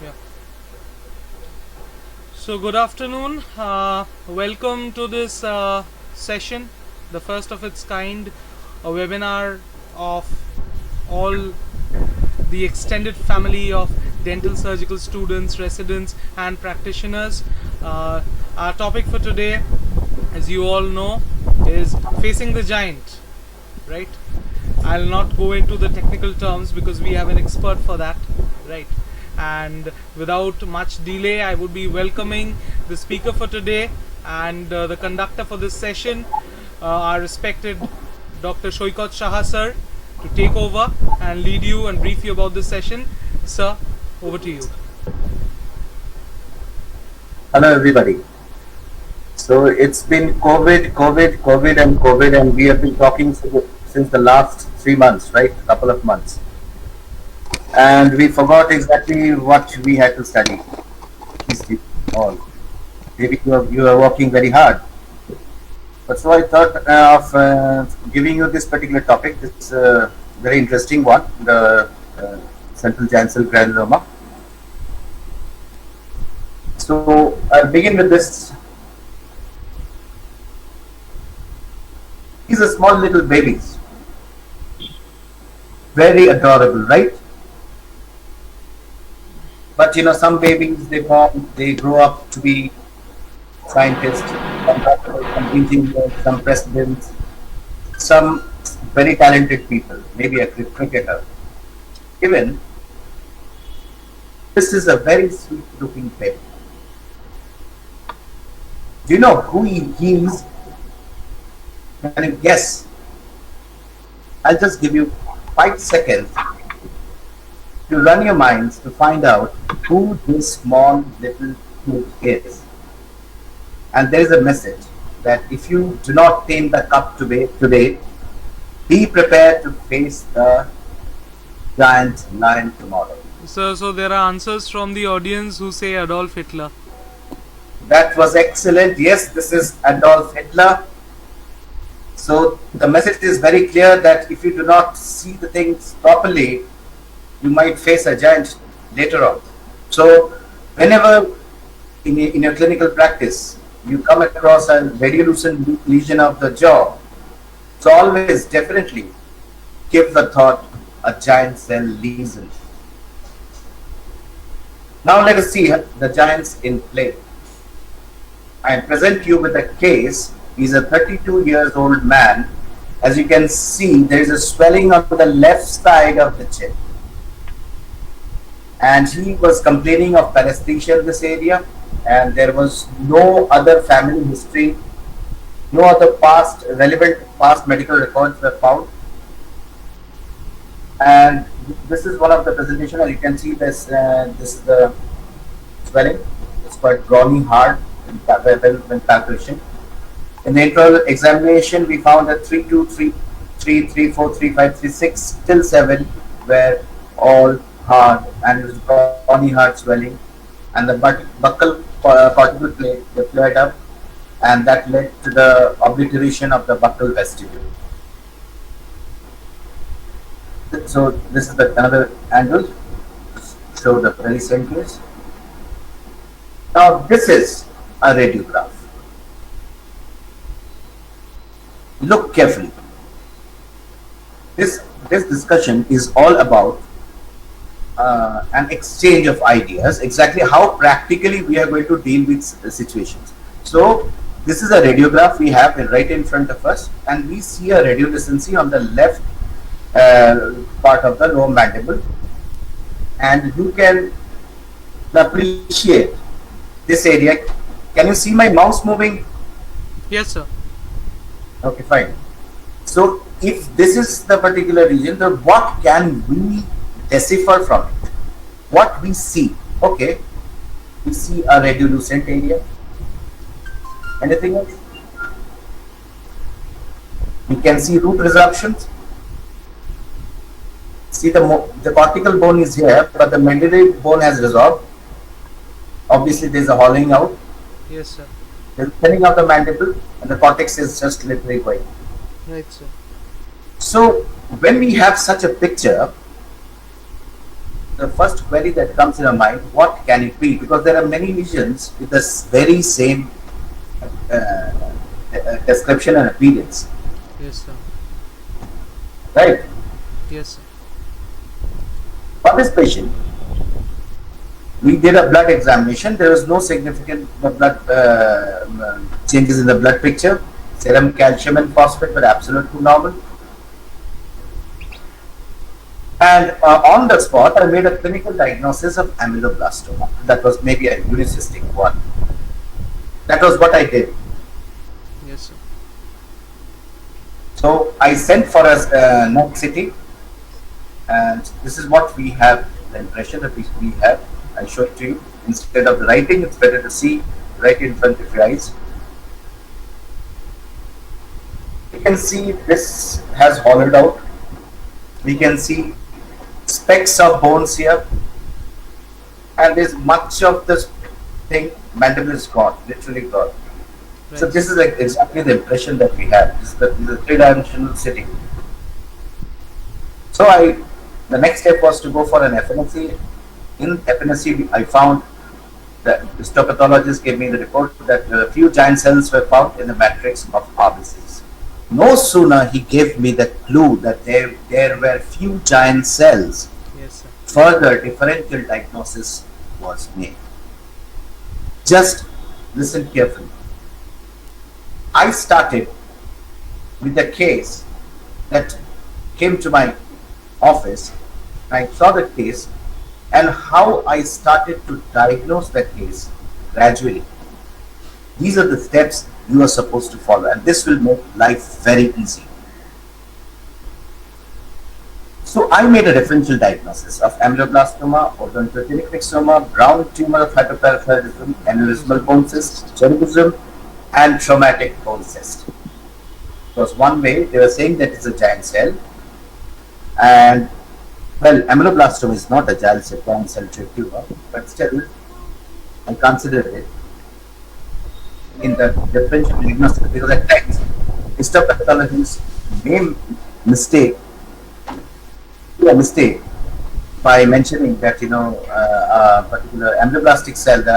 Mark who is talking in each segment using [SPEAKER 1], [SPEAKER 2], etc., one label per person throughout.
[SPEAKER 1] Yeah. So good afternoon. Welcome to this session, the first of its kind, a webinar of all the extended family of dental surgical students, residents, and practitioners. Our topic for today, as you all know, is facing the giant, right? I'll not go into the technical terms because we have an expert for that, right? And without much delay, I would be welcoming the speaker for today and the conductor for this session, our respected Dr. Shoykot Shah sir, to take over and lead you and brief you about this session. Sir, over to you.
[SPEAKER 2] Hello, everybody. So it's been COVID, and we have been talking since the last 3 months, right? A couple of months. And we forgot exactly what we had to study. Please keep all. Maybe you are working very hard. But so I thought of giving you this particular topic. It's a very interesting one, the central giant cell granuloma. So I'll begin with this. These are small little babies. Very adorable, right? But some babies they grow up to be scientists, some doctors, some engineers, some presidents, some very talented people, maybe a cricketer. Even this is a very sweet looking baby. Do you know who he is? Can you guess? I'll just give you 5 seconds to run your minds to find out who this small little kid is. And there is a message that if you do not tame the cup today, be prepared to face the giant lion tomorrow.
[SPEAKER 1] So there are answers from the audience who say Adolf Hitler.
[SPEAKER 2] That was excellent. Yes, this is Adolf Hitler. So the message is very clear that if you do not see the things properly, you might face a giant later on. So whenever in your clinical practice you come across a radiolucent lesion of the jaw, so always definitely give the thought a giant cell lesion. Now let us see the giants in play. I present you with a case. He's a 32 years old man. As you can see, there is a swelling on the left side of the chin. And he was complaining of paresthesia in this area, and there was no other family history, no other relevant past medical records were found. And this is one of the presentation. As you can see, this is the swelling. It's quite brawny, hard when palpation. In the internal examination, we found that 3, 2, 3, 3, 3, 4, 3, 5, 3, 6 till 7 were all hard, and it was brawny, hard swelling, and the buccal cortical plate they flared up, and that led to the obliteration of the buccal vestibule. So this is another angle to show the very same case. Now this is a radiograph. Look carefully. This discussion is all about an exchange of ideas, exactly how practically we are going to deal with situations. So this is a radiograph we have right in front of us, and we see a radiolucency on the left part of the lower mandible, and you can appreciate this area. Can you see my mouse moving?
[SPEAKER 1] Yes, sir.
[SPEAKER 2] Okay, fine. So if this is the particular region, then what can we decipher from it? What we see? Okay, we see a radiolucent area. Anything else? We can see root resorptions. See the cortical bone is here, but the medullary bone has resorbed. Obviously, there is a hollowing out.
[SPEAKER 1] Yes, sir.
[SPEAKER 2] There is thinning of the mandible, and the cortex is just literally going.
[SPEAKER 1] Right, sir.
[SPEAKER 2] So when we have such a picture, the first query that comes in our mind, what can it be? Because there are many lesions with the very same description and appearance,
[SPEAKER 1] Yes, sir.
[SPEAKER 2] right?
[SPEAKER 1] Yes, sir.
[SPEAKER 2] For this patient, we did a blood examination. There was no significant blood changes in the blood picture. Serum calcium and phosphate were absolutely normal. And on the spot, I made a clinical diagnosis of amyloblastoma. That was maybe a unicystic one. That was what I did.
[SPEAKER 1] Yes, sir.
[SPEAKER 2] So I sent for a NET CT, and this is what we have, the impression that we have. I show it to you. Instead of writing, it's better to see right in front of your eyes. You can see this has hollowed out. We can see specks of bones here, and there's much of this thing, mandible is gone, literally gone. So
[SPEAKER 1] Right.
[SPEAKER 2] this is like exactly the impression that we have. This is the three-dimensional sitting. So the next step was to go for an FNSC. In FNSC, I found that the histopathologist gave me the report that a few giant cells were found in the matrix of RBCs. No sooner he gave me the clue that there were few giant cells,
[SPEAKER 1] Yes, sir.
[SPEAKER 2] further differential diagnosis was made. Just listen carefully. I started with the case that came to my office. I saw the case and how I started to diagnose the case gradually. These are the steps you are supposed to follow, and this will make life very easy. So I made a differential diagnosis of amyloblastoma, odontogenic myxoma, brown tumor of hyperparathyroidism, aneurysmal bone cyst, cherubism, and traumatic bone cyst. Because one way they were saying that it's a giant cell, and well, amyloblastoma is not a giant cell tumor, but still I considered it in the differential diagnosis because at times histopathologists may mistake a mistake by mentioning that a particular amyloblastic cell, the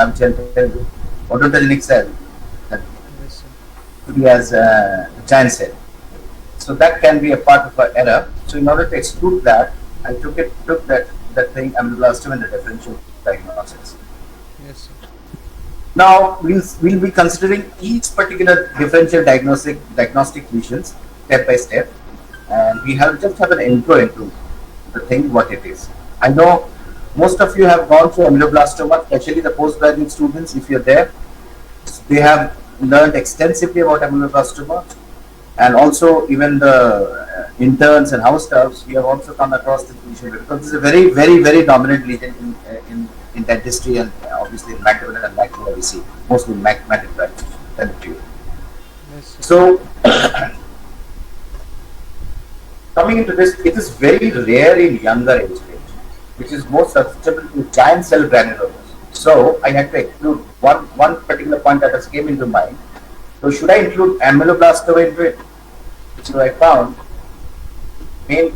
[SPEAKER 2] odontogenic cell, that
[SPEAKER 1] Yes, sir.
[SPEAKER 2] could be as a giant cell. So that can be a part of our error. So in order to exclude that, I took that thing amyloblastoma in the differential diagnosis.
[SPEAKER 1] Yes, sir.
[SPEAKER 2] Now we'll be considering each particular differential diagnostic lesions step by step, and we just have an intro into the thing what it is. I know most of you have gone through amyloblastoma, especially the postgraduate students. If you're there, they have learned extensively about amyloblastoma, and also even the interns and house staffs. We have also come across this lesion because this is a very, very, very dominant lesion in dentistry and obviously in mandibular and maxilla we see mostly mandibular dentistry.
[SPEAKER 1] Yes, sir.
[SPEAKER 2] So coming into this, it is very rare in younger age range, which is more susceptible to giant cell granulomas. So I had to exclude one particular point that has came into mind. So should I include amyloblastoma into it? So I found main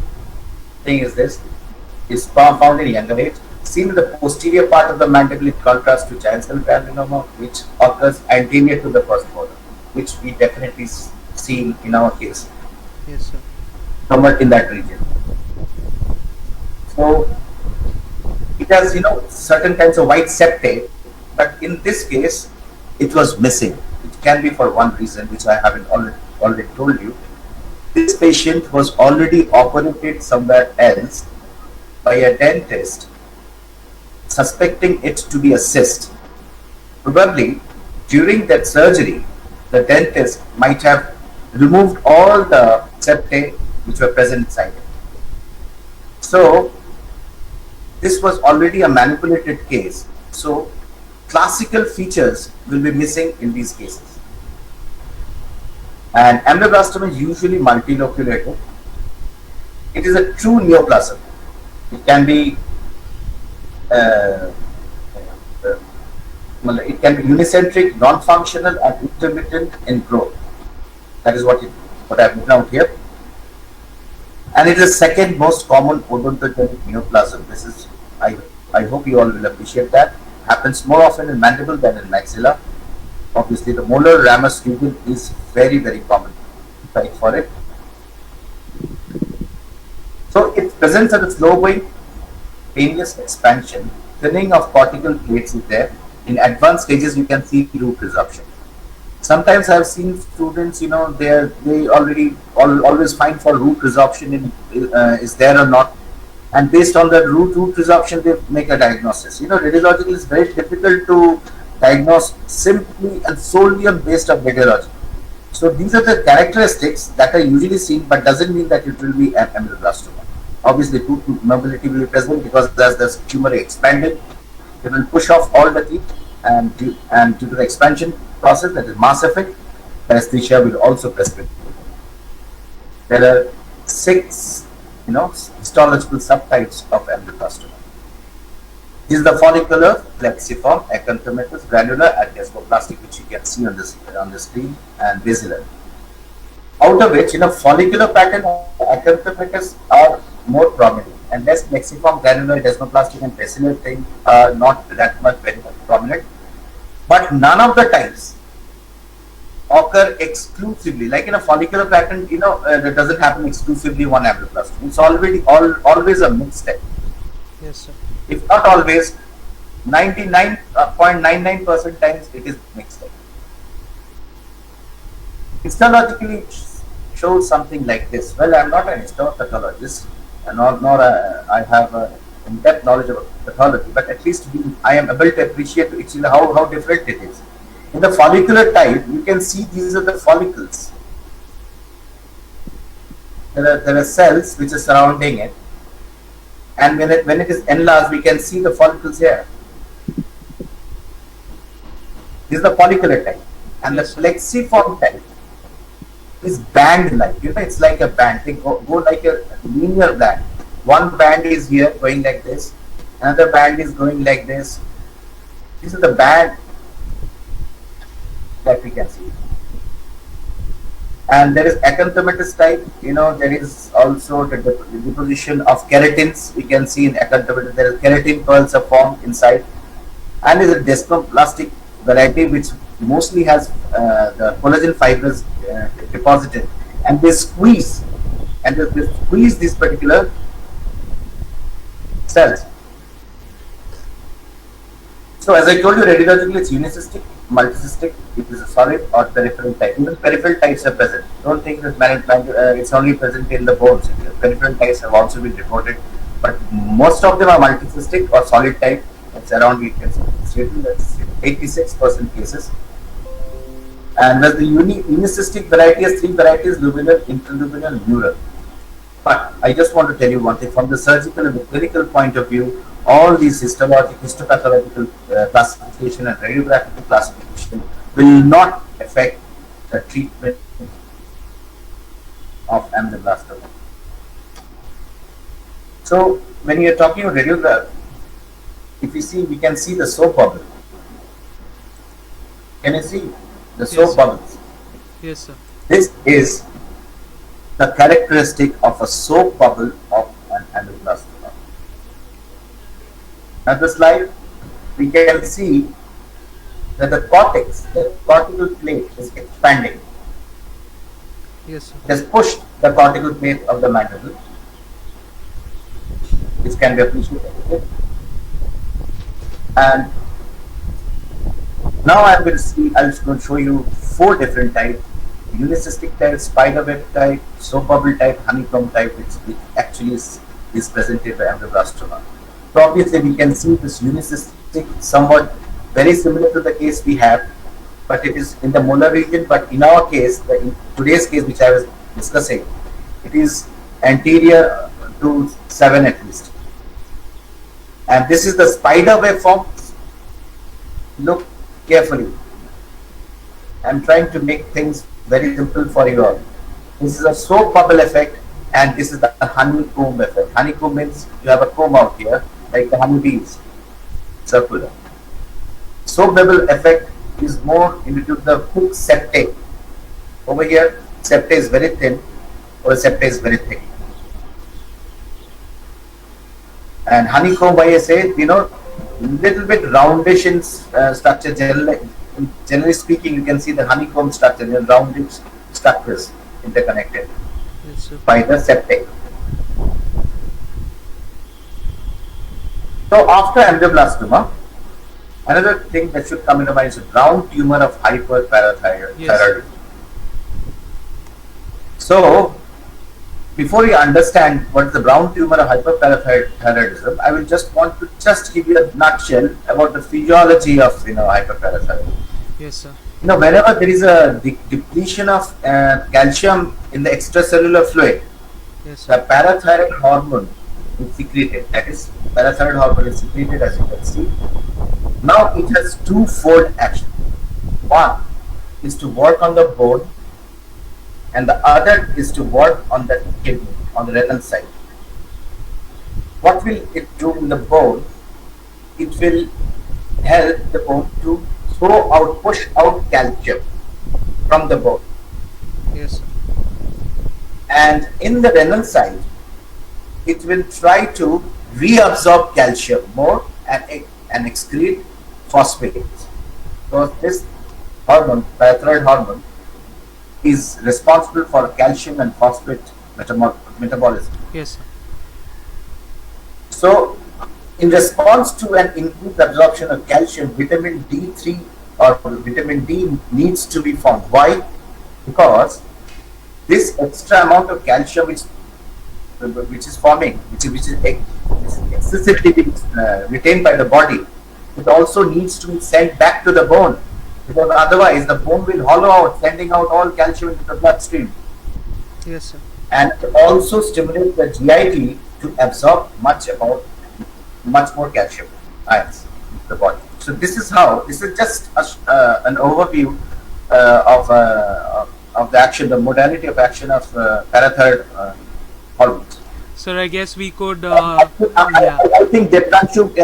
[SPEAKER 2] thing is this is found in younger age, seen in the posterior part of the mandible in contrast to giant cell granuloma, which occurs anterior to the first molar, which we definitely seen in our case,
[SPEAKER 1] Yes, sir.
[SPEAKER 2] somewhere in that region. So it has certain kinds of white septate, but in this case it was missing. It can be for one reason which I haven't already told you. This patient was already operated somewhere else by a dentist suspecting it to be a cyst. Probably during that surgery, the dentist might have removed all the septae which were present inside it. So this was already a manipulated case. So classical features will be missing in these cases. And amyloblastoma is usually multiloculated. It is a true neoplasm. It can be unicentric, non-functional, and intermittent in growth. That is what I have written out here. And it is the second most common odontogenic neoplasm. This is I, I hope you all will appreciate that. Happens more often in mandible than in maxilla. Obviously, the molar ramus region is very common type for it. So it presents at a slow going, painless expansion. Thinning of cortical plates is there. In advanced stages, you can see root resorption. Sometimes I've seen students, they already always find for root resorption is there or not, and based on the root resorption, they make a diagnosis. Radiological is very difficult to diagnose simply and solely on based on radiology. So these are the characteristics that are usually seen, but doesn't mean that it will be an ameloblastoma. Obviously, tooth mobility will be present because as the tumor expanded, it will push off all the teeth, and due to the expansion process, that is mass effect, paresthesia will also present. There are 6, histological subtypes of ameloblastoma. This is the follicular, plexiform, acanthomatous, granular, and desmoplastic, which you can see on the screen, and basilar. Out of which, follicular pattern, acanthomatous are more prominent, and less plexiform, granular, desmoplastic, and basilar thing are not that much very much prominent. But none of the types occur exclusively. Like in a follicular pattern, that doesn't happen exclusively one ameloblastoma. It's always a mixed type.
[SPEAKER 1] Yes, sir.
[SPEAKER 2] If not always, 99.99% times it is mixed type. Histologically shows something like this. Well, I'm not an histopathologist, and nor I have in-depth knowledge of pathology, but at least I am able to appreciate how different it is. In the follicular type, you can see these are the follicles. There are cells which are surrounding it, and when it is enlarged, we can see the follicles here. This is the follicular type, and the plexiform type is band-like. It's like a band. They go like a linear band. One band is here going like this, another band is going like this. This is the band that we can see. And there is acanthomatous type. There is also the deposition of keratins. We can see in acanthomatous there is keratin pearls are formed inside, and there is a desmoplastic variety which mostly has the collagen fibers deposited, and they squeeze these particular cells. So as I told you, radiologically it's unicystic, multicystic, it is a solid or peripheral type. Even peripheral types are present. Don't think that it's only present in the bones. Peripheral types have also been reported, but most of them are multicystic or solid type. It's around, we can say, that's 86% cases. And whereas the unicystic variety has 3 varieties: luminal, interluminal, neural. But I just want to tell you one thing, from the surgical and the clinical point of view, all these histopathological classification and radiographical classification will not affect the treatment of ameloblastoma. So when you are talking about radiograph, if you see, we can see the soap bubble. Can you see the soap bubbles?
[SPEAKER 1] Yes, sir.
[SPEAKER 2] This is the characteristic of a soap bubble of an ameloblastoma. At the slide, we can see that the cortex, the cortical plate, is expanding.
[SPEAKER 1] Yes, sir.
[SPEAKER 2] It has pushed the cortical plate of the mandible, which can be appreciated. And now I'm going to show you 4 different types: unicystic type, spiderweb type, soap bubble type, honeycomb type, which actually is presented by ameloblastoma. So obviously we can see this unicystic somewhat very similar to the case we have, but it is in the molar region. But in our case, in today's case which I was discussing, it is anterior to 7 at least. And this is the spiderweb form. Look carefully. I'm trying to make things very simple for you all. This is a soap bubble effect, and this is the honeycomb effect. Honeycomb means you have a comb out here, like the honeybees, circular. Soap bubble effect is more into the hook septate. Over here, septate is very thin, or septate is very thick. And honeycomb, why I say, little bit roundish in structure. Generally speaking, you can see the honeycomb structure, the roundish structures interconnected
[SPEAKER 1] Yes, sir.
[SPEAKER 2] by the septate. So after angioblastoma, another thing that should come into mind is a brown tumor of hyperparathyroidism.
[SPEAKER 1] Yes.
[SPEAKER 2] So before you understand what is the brown tumor of hyperparathyroidism, I will just want to just give you a nutshell about the physiology of hyperparathyroidism.
[SPEAKER 1] Yes, sir.
[SPEAKER 2] Whenever there is a depletion of calcium in the extracellular fluid,
[SPEAKER 1] Yes,
[SPEAKER 2] the
[SPEAKER 1] sir.
[SPEAKER 2] parathyroid hormone is secreted. That is, parathyroid hormone is secreted, as you can see. Now it has twofold action. One is to work on the bone, and the other is to work on the kidney, on the renal side. What will it do in the bone? It will help the bone to push out calcium from the bone.
[SPEAKER 1] Yes, sir.
[SPEAKER 2] And in the renal side, it will try to reabsorb calcium more and excrete phosphates. So this hormone, parathyroid hormone, is responsible for calcium and phosphate metabolism.
[SPEAKER 1] Yes, sir.
[SPEAKER 2] So, in response to an increased absorption of calcium, vitamin D3 or vitamin D needs to be formed. Why? Because this extra amount of calcium which is forming, which is excessively being retained by the body, it also needs to be sent back to the bone, because otherwise the bone will hollow out, sending out all calcium into the bloodstream.
[SPEAKER 1] Yes, sir.
[SPEAKER 2] And it also stimulates the GIT to absorb much more calcium ions into the body. So this is just an overview of the action, the modality of action of parathyroid hormones.
[SPEAKER 1] Sir, I guess we could.
[SPEAKER 2] I think Deepanshu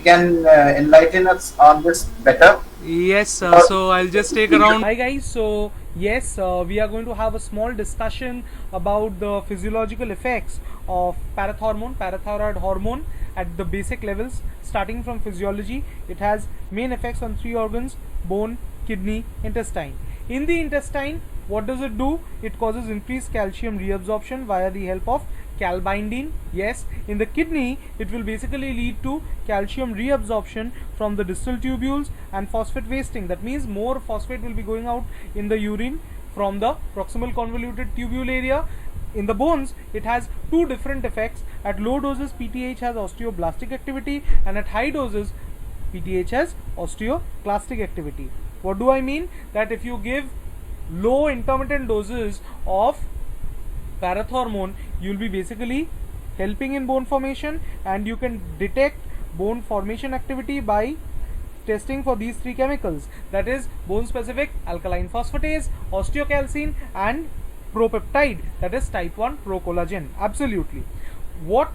[SPEAKER 2] can enlighten us on this better.
[SPEAKER 1] Yes, sir. So I'll just take around. Hi, guys. So yes, we are going to have a small discussion about the physiological effects of parathyroid hormone at the basic levels. Starting from physiology, it has main effects on 3 organs: bone, kidney, intestine. In the intestine, what does it do? It causes increased calcium reabsorption via the help of calbindin. Yes, in the kidney, it will basically lead to calcium reabsorption from the distal tubules and phosphate wasting. That means more phosphate will be going out in the urine from the proximal convoluted tubule area. In the bones, it has 2 different effects. At low doses, PTH has osteoblastic activity, and at high doses, PTH has osteoclastic activity. What do I mean? That if you give low intermittent doses of parathormone, you will be basically helping in bone formation, and you can detect bone formation activity by testing for these 3 chemicals, that is bone specific alkaline phosphatase, osteocalcine, and propeptide, that is type 1 procollagen. Absolutely. What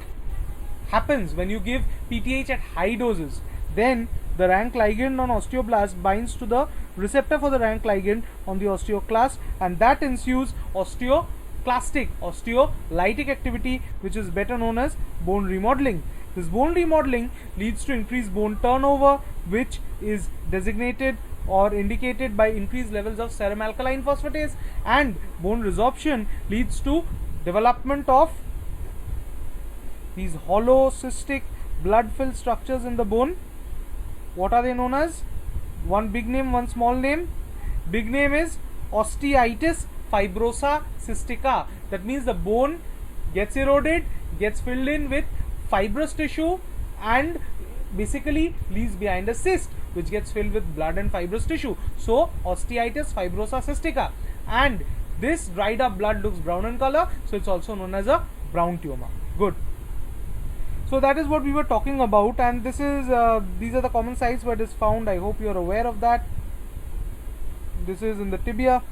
[SPEAKER 1] happens when you give PTH at high doses? Then the rank ligand on osteoblast binds to the receptor for the rank ligand on the osteoclast, and that ensues osteolytic activity, which is better known as bone remodeling. This bone remodeling leads to increased bone turnover, which is designated or indicated by increased levels of serum alkaline phosphatase, and bone resorption leads to development of these hollow cystic blood filled structures in the bone. What are they known as? One big name, one small name. Big name is osteitis fibrosa cystica. That means the bone gets eroded, gets filled in with fibrous tissue, and basically leaves behind a cyst which gets filled with blood and fibrous tissue. So osteitis fibrosa cystica, and this dried up blood looks brown in color, so it's also known as a brown tumor. Good. So that is what we were talking about, and this is these are the common sites where it is found. I hope you are aware of that. This is in the tibia,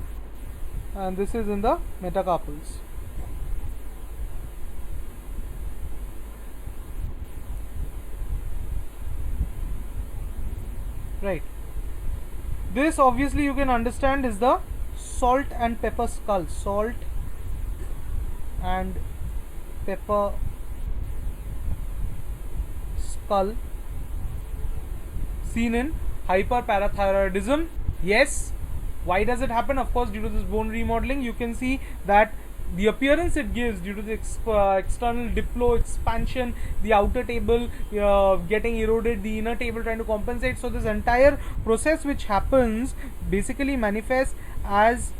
[SPEAKER 1] and this is in the metacarpals. Right. This obviously you can understand is the salt and pepper skull. Salt and pepper skull seen in hyperparathyroidism? Yes. Why does it happen? Of course, due to this bone remodeling. You can see that the appearance it gives due to the external diplo expansion, the outer table getting eroded, the inner table trying to compensate. So this entire process which happens basically manifests as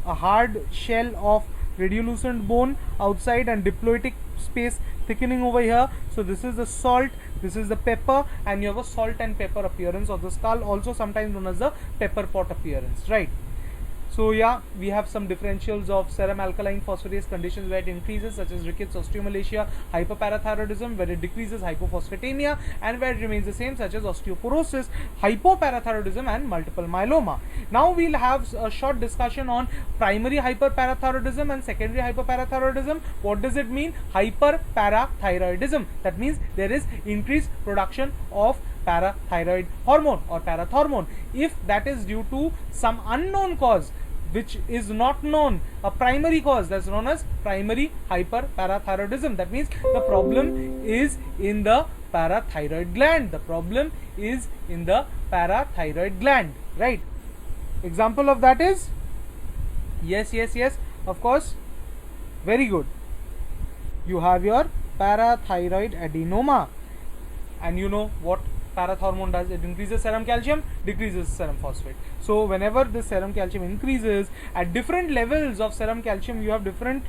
[SPEAKER 1] a hard shell of radiolucent bone outside and diploitic space thickening over here. So this is the salt, this is the pepper, and you have a salt and pepper appearance of the skull, also sometimes known as the pepper pot appearance, right? So yeah, we have some differentials of serum alkaline phosphatase conditions where it increases, such as rickets, osteomalacia, hyperparathyroidism, where it decreases, hypophosphatemia, and where it remains the same, such as osteoporosis, hypoparathyroidism, and multiple myeloma. Now we'll have a short discussion on primary hyperparathyroidism and secondary hyperparathyroidism. What does it mean? Hyperparathyroidism, that means there is increased production of parathyroid hormone or parathormone. If that is due to some unknown cause which is not known, a primary cause, that's known as primary hyperparathyroidism. That means the problem is in the parathyroid gland. The problem is in the parathyroid gland, right? Example of that is, yes, of course, very good. You have your parathyroid adenoma, and you know what parathormone does. It increases serum calcium, decreases serum phosphate. So whenever the serum calcium increases at different levels of serum calcium, you have different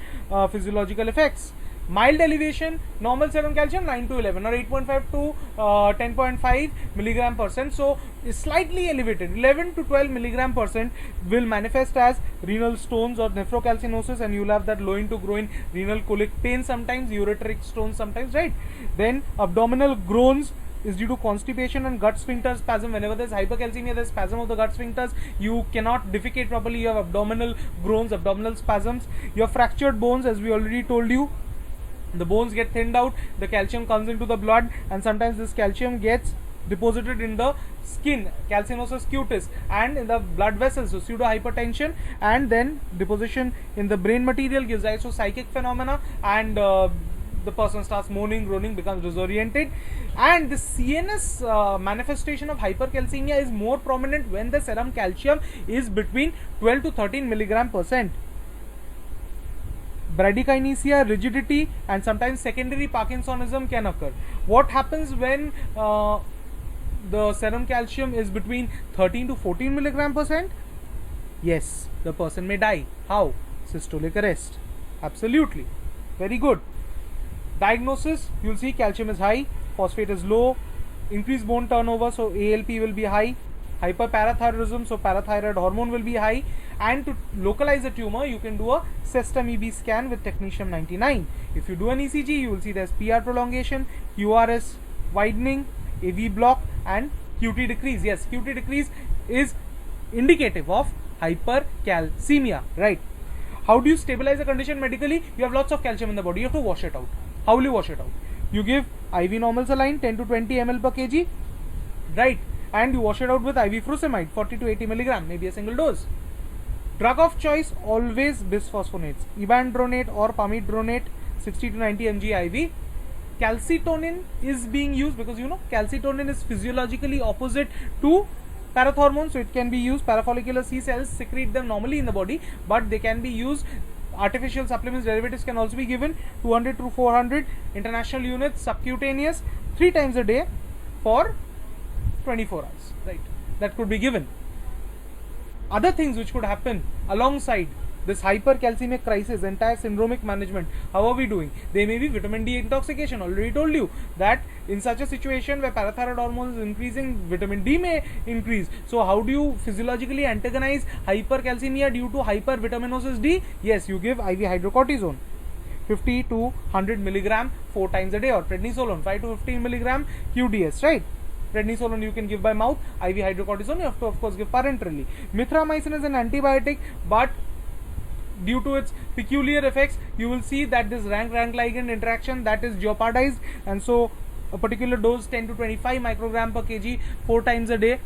[SPEAKER 1] physiological effects. Mild elevation, normal serum calcium 9 to 11 or 8.5 to 10.5 milligram percent. So is slightly elevated, 11 to 12 milligram percent will manifest as renal stones or nephrocalcinosis, and you will have that loin to groin renal colic pain sometimes, ureteric stones sometimes, right? Then abdominal groans is due to constipation and gut sphincter spasm. Whenever there is hypercalcemia, there is spasm of the gut sphincters. You cannot defecate properly. You have abdominal groans, abdominal spasms. You have fractured bones, as we already told you. The bones get thinned out, the calcium comes into the blood, and sometimes this calcium gets deposited in the skin, calcinosis cutis, and in the blood vessels, so pseudo hypertension, and then deposition in the brain material gives rise to psychic phenomena, and the person starts moaning, groaning, becomes disoriented. And the CNS manifestation of hypercalcemia is more prominent when the serum calcium is between 12 to 13 milligram percent. Bradykinesia, rigidity, and sometimes secondary Parkinsonism can occur. What happens when the serum calcium is between 13 to 14 milligram percent? Yes, the person may die. How? Systolic arrest. Absolutely. Very good. Diagnosis, you will see calcium is high, phosphate is low, increased bone turnover, so ALP will be high, hyperparathyroidism, so parathyroid hormone will be high, and to localize the tumor, you can do a Cestum EB scan with technetium 99. If you do an ECG, you will see there's PR prolongation, QRS widening, AV block, and QT decrease. Yes, QT decrease is indicative of hypercalcemia, right? How do you stabilize the condition medically? You have lots of calcium in the body, you have to wash it out. How will you wash it out? You give IV normal saline 10 to 20 ml per kg, right? And you wash it out with IV furosemide 40 to 80 milligram, maybe a single dose. Drug of choice, always bisphosphonates, ibandronate or pamidronate 60 to 90 mg IV. Calcitonin is being used because you know calcitonin is physiologically opposite to parathormone, so it can be used. Parafollicular C cells secrete them normally in the body, but they can be used. Artificial supplements, derivatives can also be given 200 to 400 international units subcutaneous 3 times a day for 24 hours, right? That could be given. Other things which could happen alongside this hypercalcemic crisis, entire syndromic management, how are we doing? There may be vitamin D intoxication. Already told you that in such a situation where parathyroid hormone is increasing, vitamin D may increase. So how do you physiologically antagonize hypercalcemia due to hypervitaminosis D? Yes, you give IV hydrocortisone 50 to 100 milligram 4 times a day, or prednisolone 5 to 15 milligram QDS, right? Prednisolone you can give by mouth, IV hydrocortisone you have to of course give parenterally. Mithramycin is an antibiotic, but due to its peculiar effects, you will see that this rank ligand interaction that is jeopardized, and so a particular dose 10 to 25 microgram per kg 4 times a day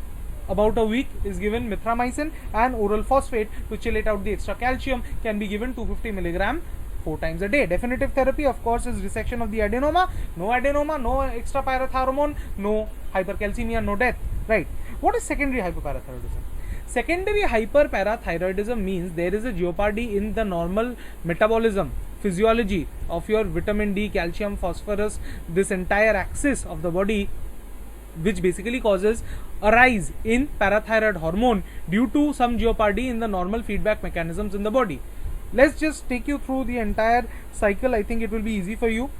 [SPEAKER 1] about a week is given mithramycin, and oral phosphate to chelate out the extra calcium can be given 250 milligram 4 times a day. Definitive therapy, of course, is resection of the adenoma. No adenoma, no extra parathyroid, no hypercalcemia, no death. Right. What is secondary hyperparathyroidism? Secondary hyperparathyroidism means there is a jeopardy in the normal metabolism, physiology of your vitamin D, calcium, phosphorus, this entire axis of the body, which basically causes a rise in parathyroid hormone due to some jeopardy in the normal feedback mechanisms in the body. Let's just take you through the entire cycle. I think it will be easy for you.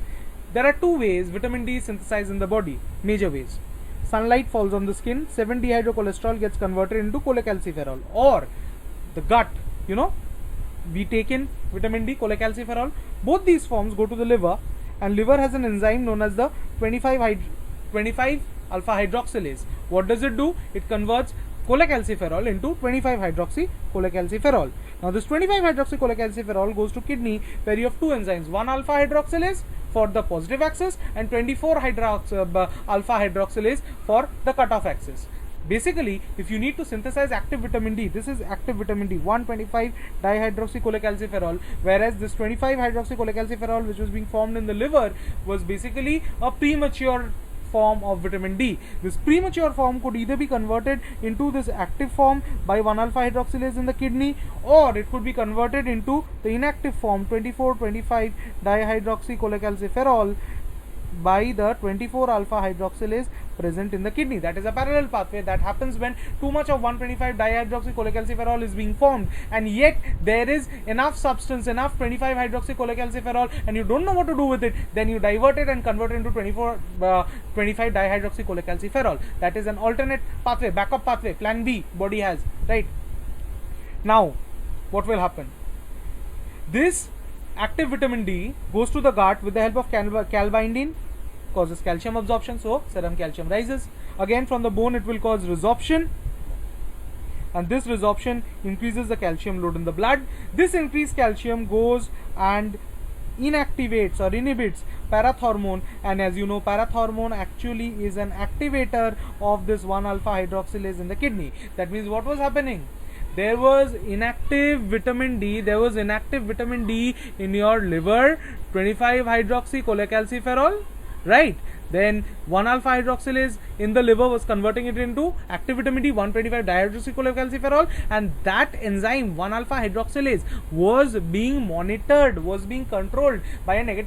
[SPEAKER 1] There are two ways vitamin D is synthesized in the body, major ways. Sunlight falls on the skin, 7-dehydrocholesterol gets converted into cholecalciferol, or the gut, we take in vitamin D, cholecalciferol. Both these forms go to the liver, and liver has an enzyme known as the 25 alpha hydroxylase. What does it do? It converts cholecalciferol into 25 hydroxy cholecalciferol. Now this 25 hydroxy cholecalciferol goes to kidney, where you have two enzymes, 1 alpha hydroxylase for the positive axis and 24 alpha hydroxylase for the cutoff axis. Basically, if you need to synthesize active vitamin D, this is active vitamin D, 125 dihydroxy cholecalciferol, whereas this 25 hydroxy cholecalciferol which was being formed in the liver was basically a premature form of vitamin D. This premature form could either be converted into this active form by 1 alpha hydroxylase in the kidney, or it could be converted into the inactive form 24-25 dihydroxy cholecalciferol by the 24 alpha hydroxylase present in the kidney. That is a parallel pathway that happens when too much of 125 dihydroxy cholecalciferol is being formed, and yet there is enough substance, enough 25 hydroxy cholecalciferol, and you don't know what to do with it. Then you divert it and convert it into 25 dihydroxy cholecalciferol. That is an alternate pathway, backup pathway, plan B body has, right? Now what will happen? This active vitamin D goes to the gut with the help of calbindin, causes calcium absorption, so serum calcium rises. Again from the bone it will cause resorption, and this resorption increases the calcium load in the blood. This increased calcium goes and inactivates or inhibits parathormone, and as you know, parathormone actually is an activator of this 1 alpha hydroxylase in the kidney. That means what was happening? There was inactive vitamin D, in your liver, 25 hydroxy cholecalciferol, right? Then 1 alpha hydroxylase in the liver was converting it into active vitamin D, 125 dihydroxy cholecalciferol, and that enzyme 1 alpha hydroxylase was being monitored, was being controlled by a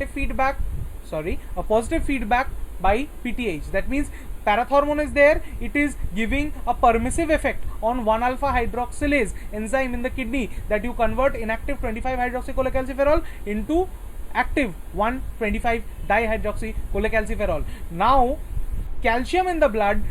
[SPEAKER 1] positive feedback by PTH. That means parathormone is there, it is giving a permissive effect on 1 alpha hydroxylase enzyme in the kidney, that you convert inactive 25 hydroxy cholecalciferol into active 125 dihydroxy cholecalciferol. Now calcium in the blood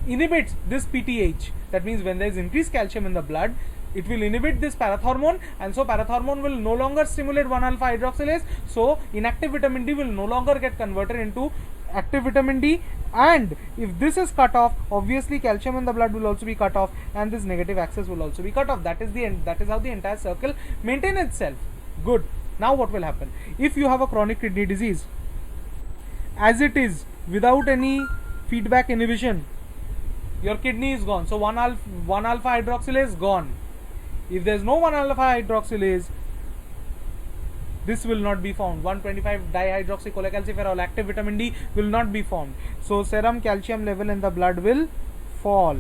[SPEAKER 1] inhibits this PTH. That means when there is increased calcium in the blood, it will inhibit this parathormone, and so parathormone will no longer stimulate 1 alpha hydroxylase, so inactive vitamin D will no longer get converted into active vitamin D, and if this is cut off, obviously calcium in the blood will also be cut off, and this negative axis will also be cut off. That is the end. That is how the entire circle maintains itself. Good. Now what will happen? If you have a chronic kidney disease, as it is, without any feedback inhibition, your kidney is gone. So 1 alpha hydroxylase gone. If there is no 1 alpha hydroxylase, this will not be formed. 125 dihydroxy cholecalciferol, active vitamin D, will not be formed. So serum calcium level in the blood will fall.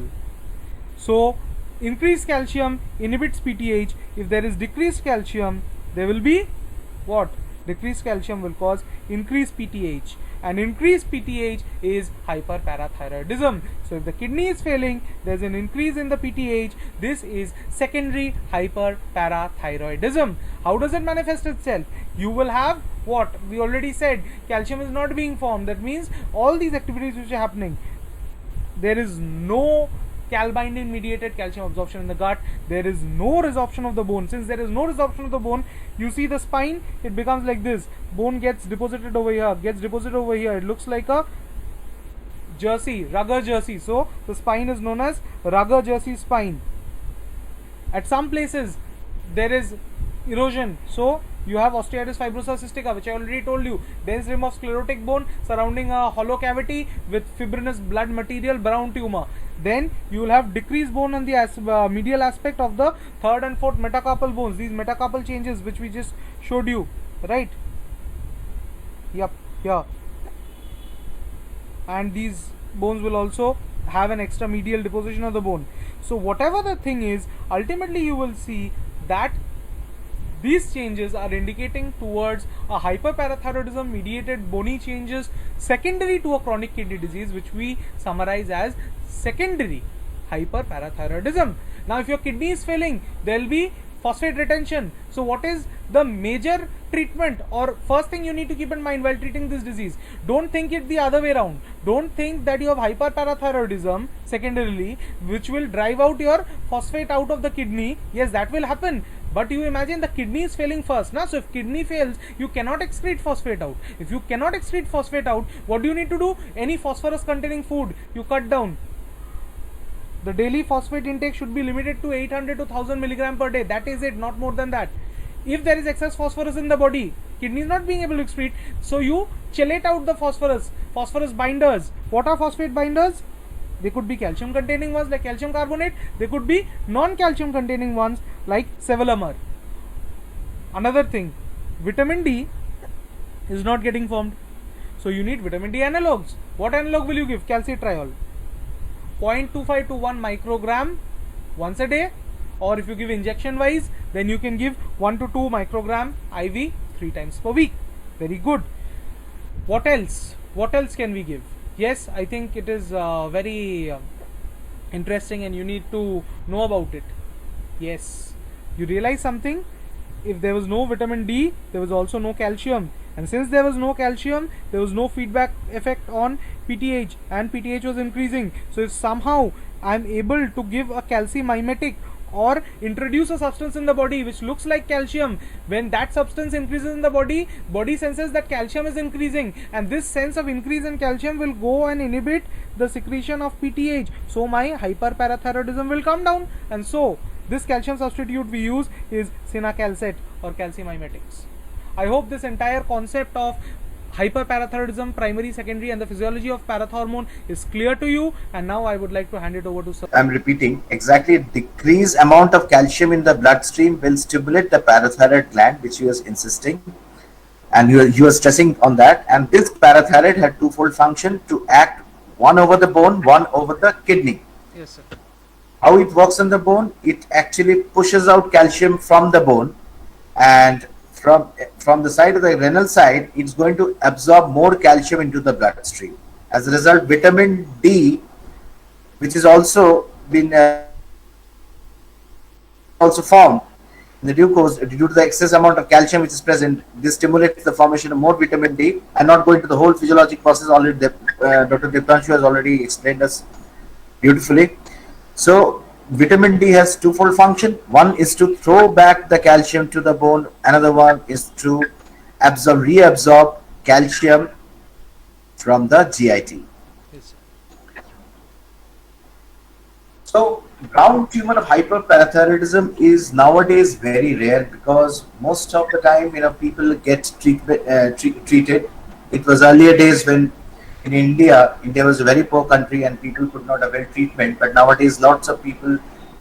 [SPEAKER 1] So increased calcium inhibits PTH. If there is decreased calcium, there will be what? Decreased calcium will cause increased PTH, and increased PTH is hyperparathyroidism. So if the kidney is failing, there is an increase in the PTH. This is secondary hyperparathyroidism. How does it manifest itself? You will have what we already said, calcium is not being formed. That means all these activities which are happening, there is no calbindin mediated calcium absorption in the gut, there is no resorption of the bone. Since there is no resorption of the bone, you see the spine, it becomes like this. Bone gets deposited over here, it looks like a jersey, rugger jersey. So the spine is known as rugger jersey spine. At some places there is erosion, so you have osteitis fibrosa cystica, which I already told you, dense rim of sclerotic bone surrounding a hollow cavity with fibrinous blood material, brown tumor. Then you will have decreased bone on the medial aspect of the third and fourth metacarpal bones. These metacarpal changes which we just showed you, right? Yep, here. And these bones will also have an extra medial deposition of the bone. So whatever the thing is, ultimately you will see that these changes are indicating towards a hyperparathyroidism mediated bony changes secondary to a chronic kidney disease, which we summarize as secondary hyperparathyroidism. Now, if your kidney is failing, there will be phosphate retention. So what is the major treatment, or first thing you need to keep in mind while treating this disease? Don't think it the other way around. Don't think that you have hyperparathyroidism secondarily, which will drive out your phosphate out of the kidney. Yes, that will happen, but you imagine the kidney is failing first. Now, so if kidney fails, you cannot excrete phosphate out. If you cannot excrete phosphate out, what do you need to do? Any phosphorus containing food you cut down. The daily phosphate intake should be limited to 800 to 1000 milligram per day. That is it, not more than that. If there is excess phosphorus in the body, kidney is not being able to excrete, so you chelate out the phosphorus. Phosphorus binders. What are phosphate binders? They could be calcium containing ones like calcium carbonate. They could be non-calcium containing ones like sevelamer. Another thing, vitamin D is not getting formed, so you need vitamin D analogues. What analog will you give? Calcitriol. 0.25 to 1 microgram once a day, or if you give injection wise, then you can give 1 to 2 microgram IV 3 times per week. Very good. What else? What else can we give? Yes, I think it is very interesting and you need to know about it. Yes, you realize something? If there was no vitamin D, there was also no calcium, and since there was no calcium, there was no feedback effect on PTH, and PTH was increasing. So if somehow I am able to give a calcimimetic or introduce a substance in the body which looks like calcium, when that substance increases in the body, body senses that calcium is increasing, and this sense of increase in calcium will go and inhibit the secretion of PTH, so my hyperparathyroidism will come down. And so this calcium substitute we use is cinacalcet or calcimimetics. I hope this entire concept of hyperparathyroidism, primary, secondary, and the physiology of parathormone is clear to you. And now I would like to hand it over to Sir.
[SPEAKER 2] I'm repeating exactly. Decreased amount of calcium in the bloodstream will stimulate the parathyroid gland, which you was insisting, and you are stressing on that. And this parathyroid had twofold function: to act one over the bone, one over the kidney.
[SPEAKER 1] Yes, sir.
[SPEAKER 2] How it works on the bone? It actually pushes out calcium from the bone, and from the side of the renal side, it's going to absorb more calcium into the bloodstream. As a result, vitamin D, which is also been also formed in the glucose due to the excess amount of calcium which is present, this stimulates the formation of more vitamin D. I'm not going to the whole physiologic process. Already, Dr. Deepanshu has already explained us beautifully. So vitamin D has twofold function. One is to throw back the calcium to the bone. Another one is to reabsorb calcium from the GIT.
[SPEAKER 1] Yes, sir.
[SPEAKER 2] So brown tumor of hyperparathyroidism is nowadays very rare, because most of the time, people get treated. It was earlier days when in India was a very poor country and people could not avail treatment, but nowadays lots of people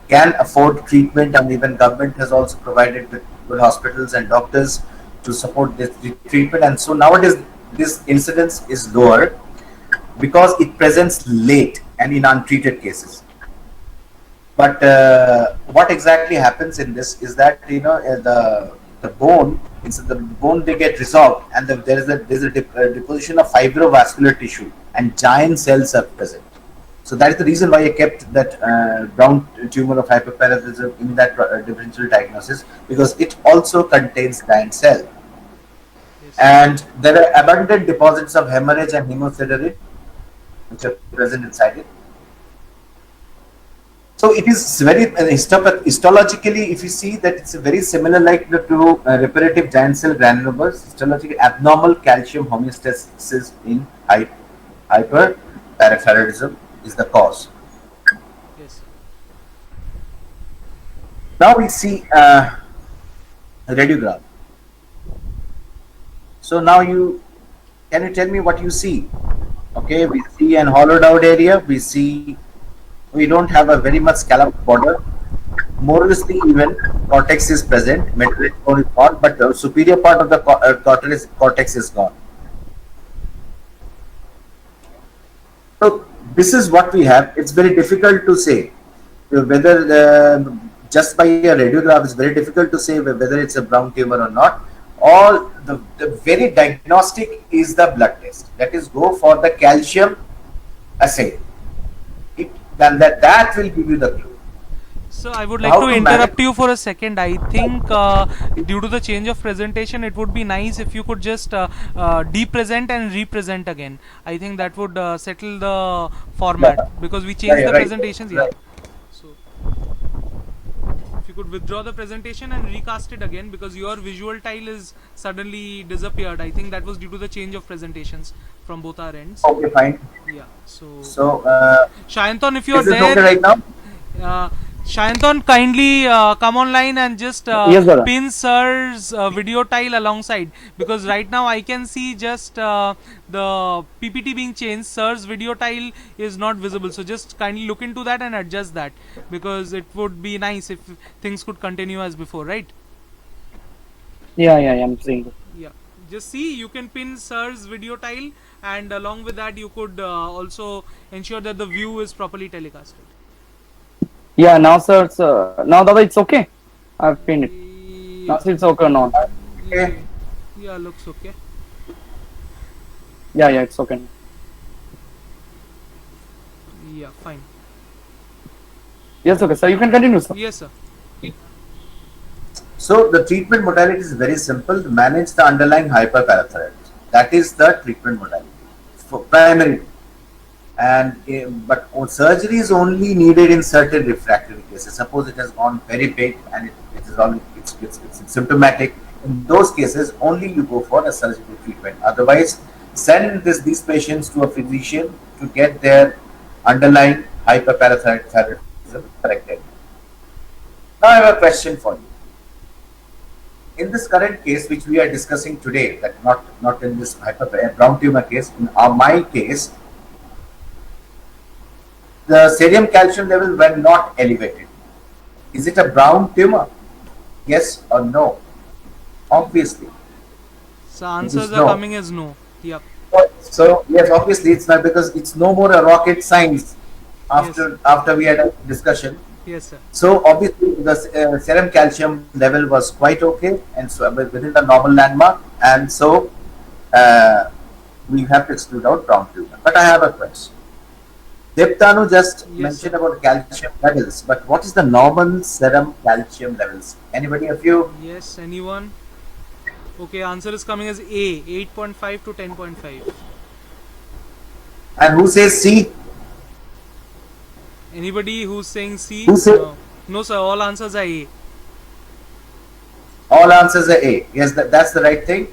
[SPEAKER 2] can afford treatment, and even government has also provided good hospitals and doctors to support this treatment. And so nowadays this incidence is lower because it presents late and in untreated cases. But what exactly happens in this is that the bone, instead the bone, they get resolved, and there is a deposition of fibrovascular tissue, and giant cells are present. So that is the reason why I kept that brown tumor of hyperparathyroidism in that differential diagnosis, because it also contains giant cell.
[SPEAKER 1] Yes.
[SPEAKER 2] And there are abundant deposits of hemorrhage and hemosiderin which are present inside it. So it is very histologically, if you see that it's very similar like to reparative giant cell granulomas. Histologically abnormal calcium homeostasis in hyperparathyroidism is the cause.
[SPEAKER 1] Yes.
[SPEAKER 2] Now we see radiograph. So now can you tell me what you see? Okay, we see an hollowed out area. We don't have a very much scalloped border. Moralisly, even cortex is present, medullary bone is gone, but the superior part of the cortex is gone. So this is what we have. It's very difficult to say whether just by a radiograph, it's very difficult to say whether it's a brown tumor or not. All the very diagnostic is the blood test. That is, go for the calcium assay. Then that will give you the clue.
[SPEAKER 1] So I would like to interrupt you for a second. I think due to the change of presentation, it would be nice if you could just de-present and represent again. I think that would settle the format, because we changed the presentations. Yeah. So if you could withdraw the presentation and recast it again, because your visual tile is suddenly disappeared. I think that was due to the change of presentations from both our ends.
[SPEAKER 2] Okay, fine.
[SPEAKER 1] Yeah. So
[SPEAKER 2] Shayantan,
[SPEAKER 1] if you are there,
[SPEAKER 2] okay right now?
[SPEAKER 1] Shayantan, kindly come online and just pin sir's video tile alongside, because right now I can see just the PPT being changed. Sir's video tile is not visible, so just kindly look into that and adjust that, because it would be nice if things could continue as before, right?
[SPEAKER 3] Yeah, I'm seeing it.
[SPEAKER 1] Yeah, just see, you can pin sir's video tile, and along with that you could also ensure that the view is properly telecasted.
[SPEAKER 3] Yeah, now sir, now Dada, it's okay. I've pinned it. Now it's okay or not?
[SPEAKER 2] Okay.
[SPEAKER 1] Yeah, looks okay.
[SPEAKER 3] Yeah, it's okay.
[SPEAKER 1] Yeah, fine.
[SPEAKER 3] Yes, okay, sir. You can continue, sir.
[SPEAKER 1] Yes, sir.
[SPEAKER 2] So the treatment modality is very simple. Manage the underlying hyperparathyroidism. That is the treatment modality for primary. And but surgery is only needed in certain refractory cases. Suppose it has gone very big and it's symptomatic. In those cases, only you go for a surgical treatment. Otherwise, send these patients to a physician to get their underlying hyperparathyroidism corrected. Now, I have a question for you. In this current case, which we are discussing today, that not in this brown tumor case, in my case, the serum calcium level were not elevated. Is it a brown tumor? Yes or no? Obviously.
[SPEAKER 1] So answers are coming as no. Yep.
[SPEAKER 2] So yes, obviously it's not, because it's no more a rocket science after we had a discussion.
[SPEAKER 1] Yes, sir.
[SPEAKER 2] So obviously the serum calcium level was quite okay, and so within the normal landmark, and so we have to exclude out brown tumor. But I have a question. Deptanu just mentioned about calcium levels, but what is the normal serum calcium levels? Anybody of you?
[SPEAKER 1] Yes, anyone? Okay, answer is coming as A, 8.5 to 10.5.
[SPEAKER 2] And who says C?
[SPEAKER 1] Anybody who's saying C?
[SPEAKER 2] Who said?
[SPEAKER 1] No, sir, all answers are A.
[SPEAKER 2] All answers are A. Yes, that's the right thing.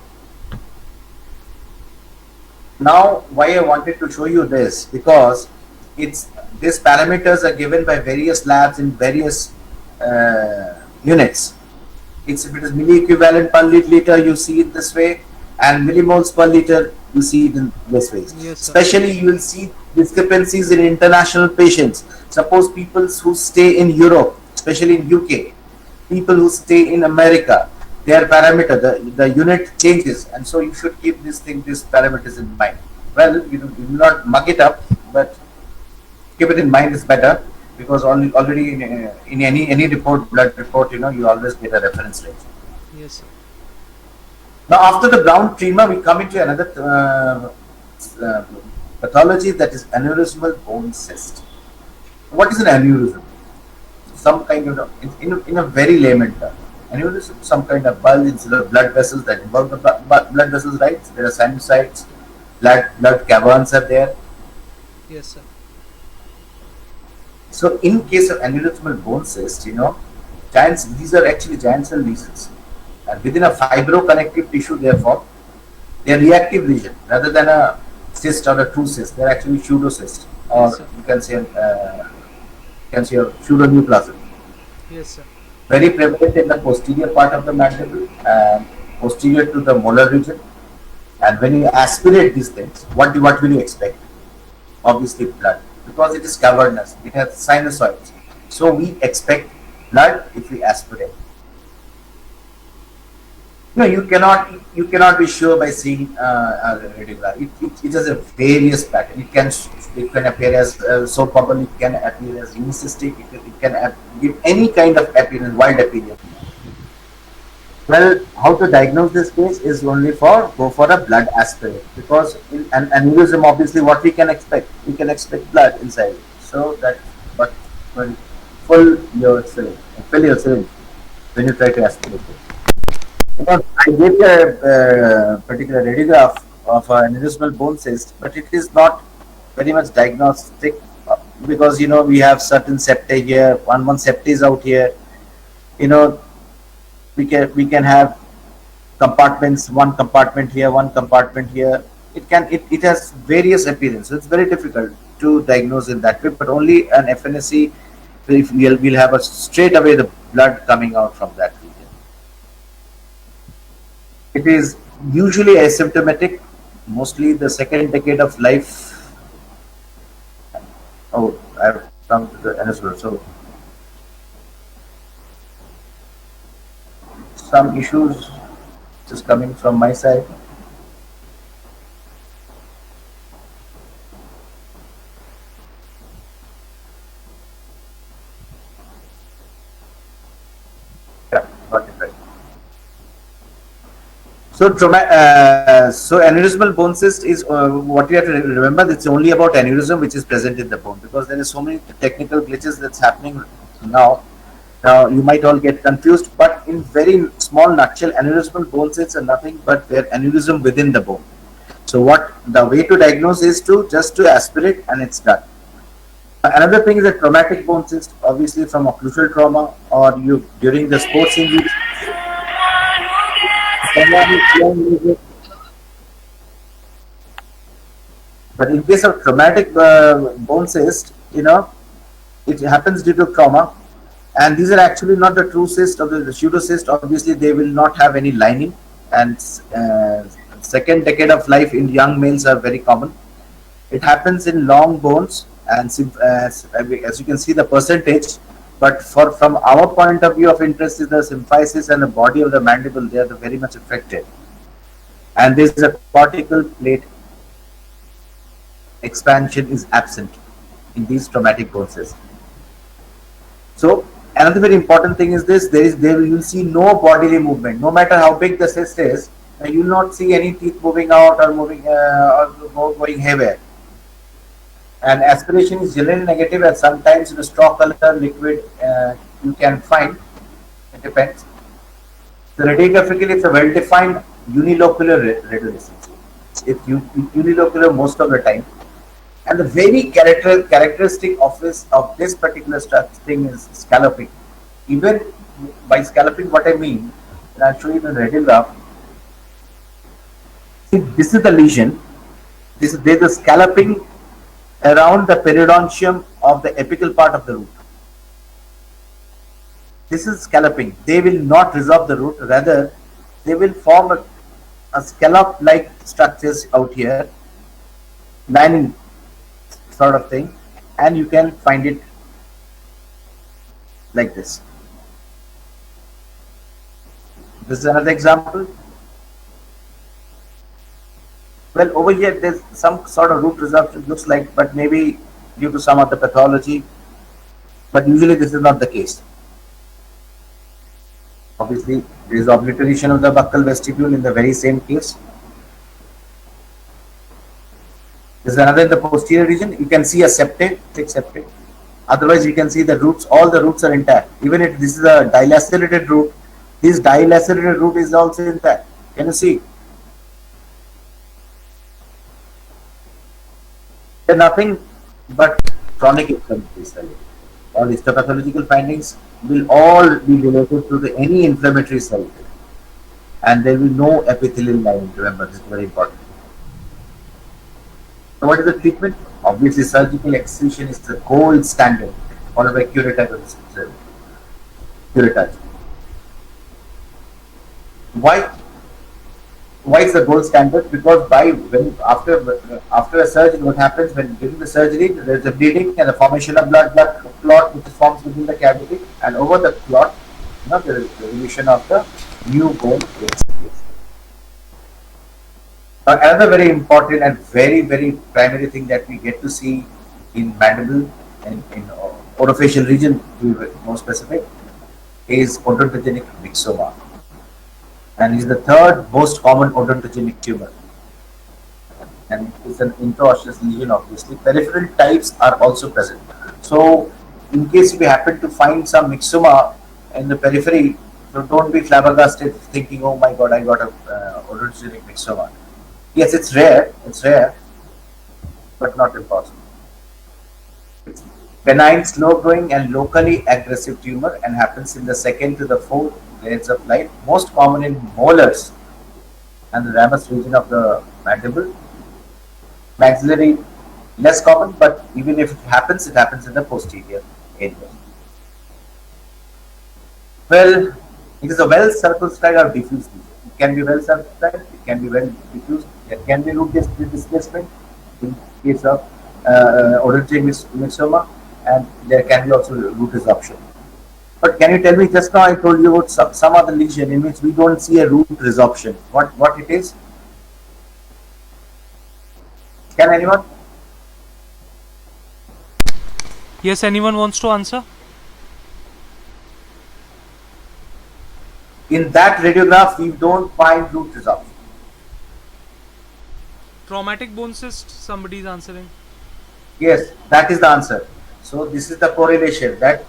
[SPEAKER 2] Now, why I wanted to show you this, because these parameters are given by various labs in various units. If it is milli-equivalent per liter, you see it this way, and millimoles per liter, you see it in this way.
[SPEAKER 1] Yes,
[SPEAKER 2] especially you will see discrepancies in international patients. Suppose people who stay in Europe, especially in UK, people who stay in America, their parameter, the unit changes, and so you should keep these parameters in mind. Well, you do not mug it up, but keep it in mind is better, because already in any blood report, you always get a reference rate.
[SPEAKER 1] Yes, sir.
[SPEAKER 2] Now, after the brown tumor, we come into another pathology, that is aneurysmal bone cyst. What is an aneurysm? Some kind of, in a very layman term, aneurysm, some kind of bulge in the blood vessels that involve the blood vessels, right? There are sinusoids, blood caverns are there.
[SPEAKER 1] Yes, sir.
[SPEAKER 2] So, in case of aneurysmal bone cyst, these are actually giant cell lesions. And within a fibroconnective tissue, therefore, they are reactive lesion rather than a cyst or a true cyst. They are actually pseudocyst, or
[SPEAKER 1] yes,
[SPEAKER 2] you can say a pseudoneoplasm.
[SPEAKER 1] Yes, sir.
[SPEAKER 2] Very prevalent in the posterior part of the mandible and posterior to the molar region. And when you aspirate these things, what will you expect? Obviously blood, because it is cavernous, it has sinusoids. So we expect blood if we aspirate. No, you cannot be sure by seeing a radiograph. It has a various pattern. It can appear as soap bubble. It can appear as unicystic. It can give any kind of appearance, wild appearance. Well, how to diagnose this case is only for go for a blood aspirate, because in an aneurysm, obviously, what we can expect blood inside. So that, but when fill your syringe when you try to aspirate it. Because I gave you a particular radiograph of an aneurysmal bone cyst, but it is not very much diagnostic, because we have certain septae here. One septum is out here. You know we can have compartments. One compartment here, one compartment here. It has various appearances. It's very difficult to diagnose in that way. But only an FNSC, if we'll have a straight away the blood coming out from that region. It is usually asymptomatic, mostly the second decade of life. Oh, I've come to the end as well. So some issues just coming from my side. Yeah, got it right. So aneurysmal bone cyst is what you have to remember. It's only about aneurysm which is present in the bone, because there is so many technical glitches that's happening now. Now you might all get confused, but in very small nutshell, aneurysmal bone cysts are nothing but their aneurysm within the bone. So what the way to diagnose is just to aspirate, and it's done. Another thing is a traumatic bone cyst, obviously from occlusal trauma, or you during the sports injury. But in case of traumatic bone cyst, it happens due to trauma, and these are actually not the true cyst of the pseudocyst. Obviously, they will not have any lining, and second decade of life in young males are very common. It happens in long bones, and as you can see the percentage. But from our point of view of interest is the symphysis and the body of the mandible. They are very much affected, and this is a cortical plate expansion is absent in these traumatic bone cysts. So another very important thing is this: you will see no bodily movement, no matter how big the cyst is. You will not see any teeth moving out or moving or going haywire. And aspiration is generally negative, and sometimes in a straw color liquid you can find. It depends. So radiographically, it's a well-defined unilocular radiolucence. It's unilocular most of the time. And the very characteristic of this particular thing is scalloping. Even by scalloping, what I mean, and I'll show you the radiograph. See, this is the lesion. There's a scalloping around the periodontium of the apical part of the root. This is scalloping. They will not resolve the root, rather they will form a scallop-like structures out here, lining sort of thing, and you can find it like this. This is another example. Well, over here there's some sort of root resorption, looks like, but maybe due to some other pathology. But usually this is not the case. Obviously, there is obliteration of the buccal vestibule in the very same case. This is another in the posterior region. You can see a septate, thick septate. Otherwise, you can see the roots. All the roots are intact. Even if this is a dilacerated root, this dilacerated root is also intact. Can you see? They're nothing but chronic inflammatory cell. All histopathological findings will all be related to any inflammatory cell, and there will be no epithelial line. Remember, this is very important. So, what is the treatment? Obviously, surgical excision is the gold standard, followed by curettage. Why is the gold standard? Because after a surgery, what happens when during the surgery there is a bleeding and the formation of blood clot which forms within the cavity, and over the clot, there is the resolution of the new bone takes place. Another very important and very primary thing that we get to see in mandible and in orofacial region, to be more specific, is odontogenic myxoma, and is the third most common odontogenic tumor, and it's an intraosseous lesion. Obviously, peripheral types are also present. So, in case we happen to find some myxoma in the periphery, so don't be flabbergasted thinking, "Oh my God, I got a odontogenic myxoma." Yes, it's rare, but not impossible. It's benign, slow-growing, and locally aggressive tumor, and happens in the second to the fourth grades of life. Most common in molars and the ramus region of the mandible. Maxillary, less common, but even if it happens in the posterior area. Well, it is a well circumscribed or diffuse lesion. It can be well circumscribed, it can be well diffused. There can be root displacement in case of odontogenic myxoma, and there can be also root resorption. But can you tell me, just now I told you about some other lesion in which we don't see a root resorption. What it is? Can anyone?
[SPEAKER 1] Yes, anyone wants to answer?
[SPEAKER 2] In that radiograph, we don't find root resorption.
[SPEAKER 1] Traumatic bone cyst, somebody is answering.
[SPEAKER 2] Yes, that is the answer. So this is the correlation that,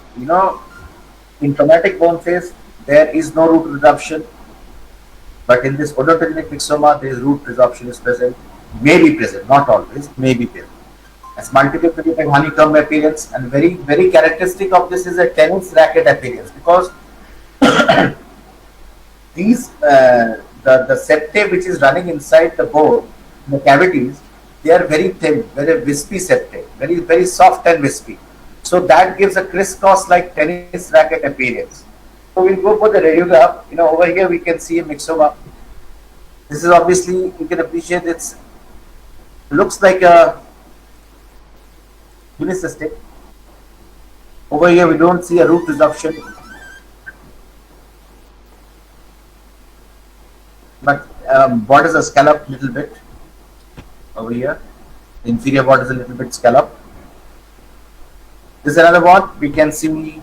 [SPEAKER 2] in traumatic bone cyst, there is no root resorption, but in this odontogenic myxoma, there is root resorption is present, may be present, not always, may be present. As multiple honeycomb appearance, and very characteristic of this is a tennis racket appearance, because these the septae which is running inside the bone, the cavities, they are very thin, very wispy septae, very soft and wispy. So that gives a crisscross like tennis racket appearance. So we'll go for the radiograph. Over here we can see a myxoma. This is obviously, you can appreciate it looks like a unicystic. Over here we don't see a root resorption, but borders are scalloped little bit. Over here, the inferior border is a little bit scalloped. This is another one. We can see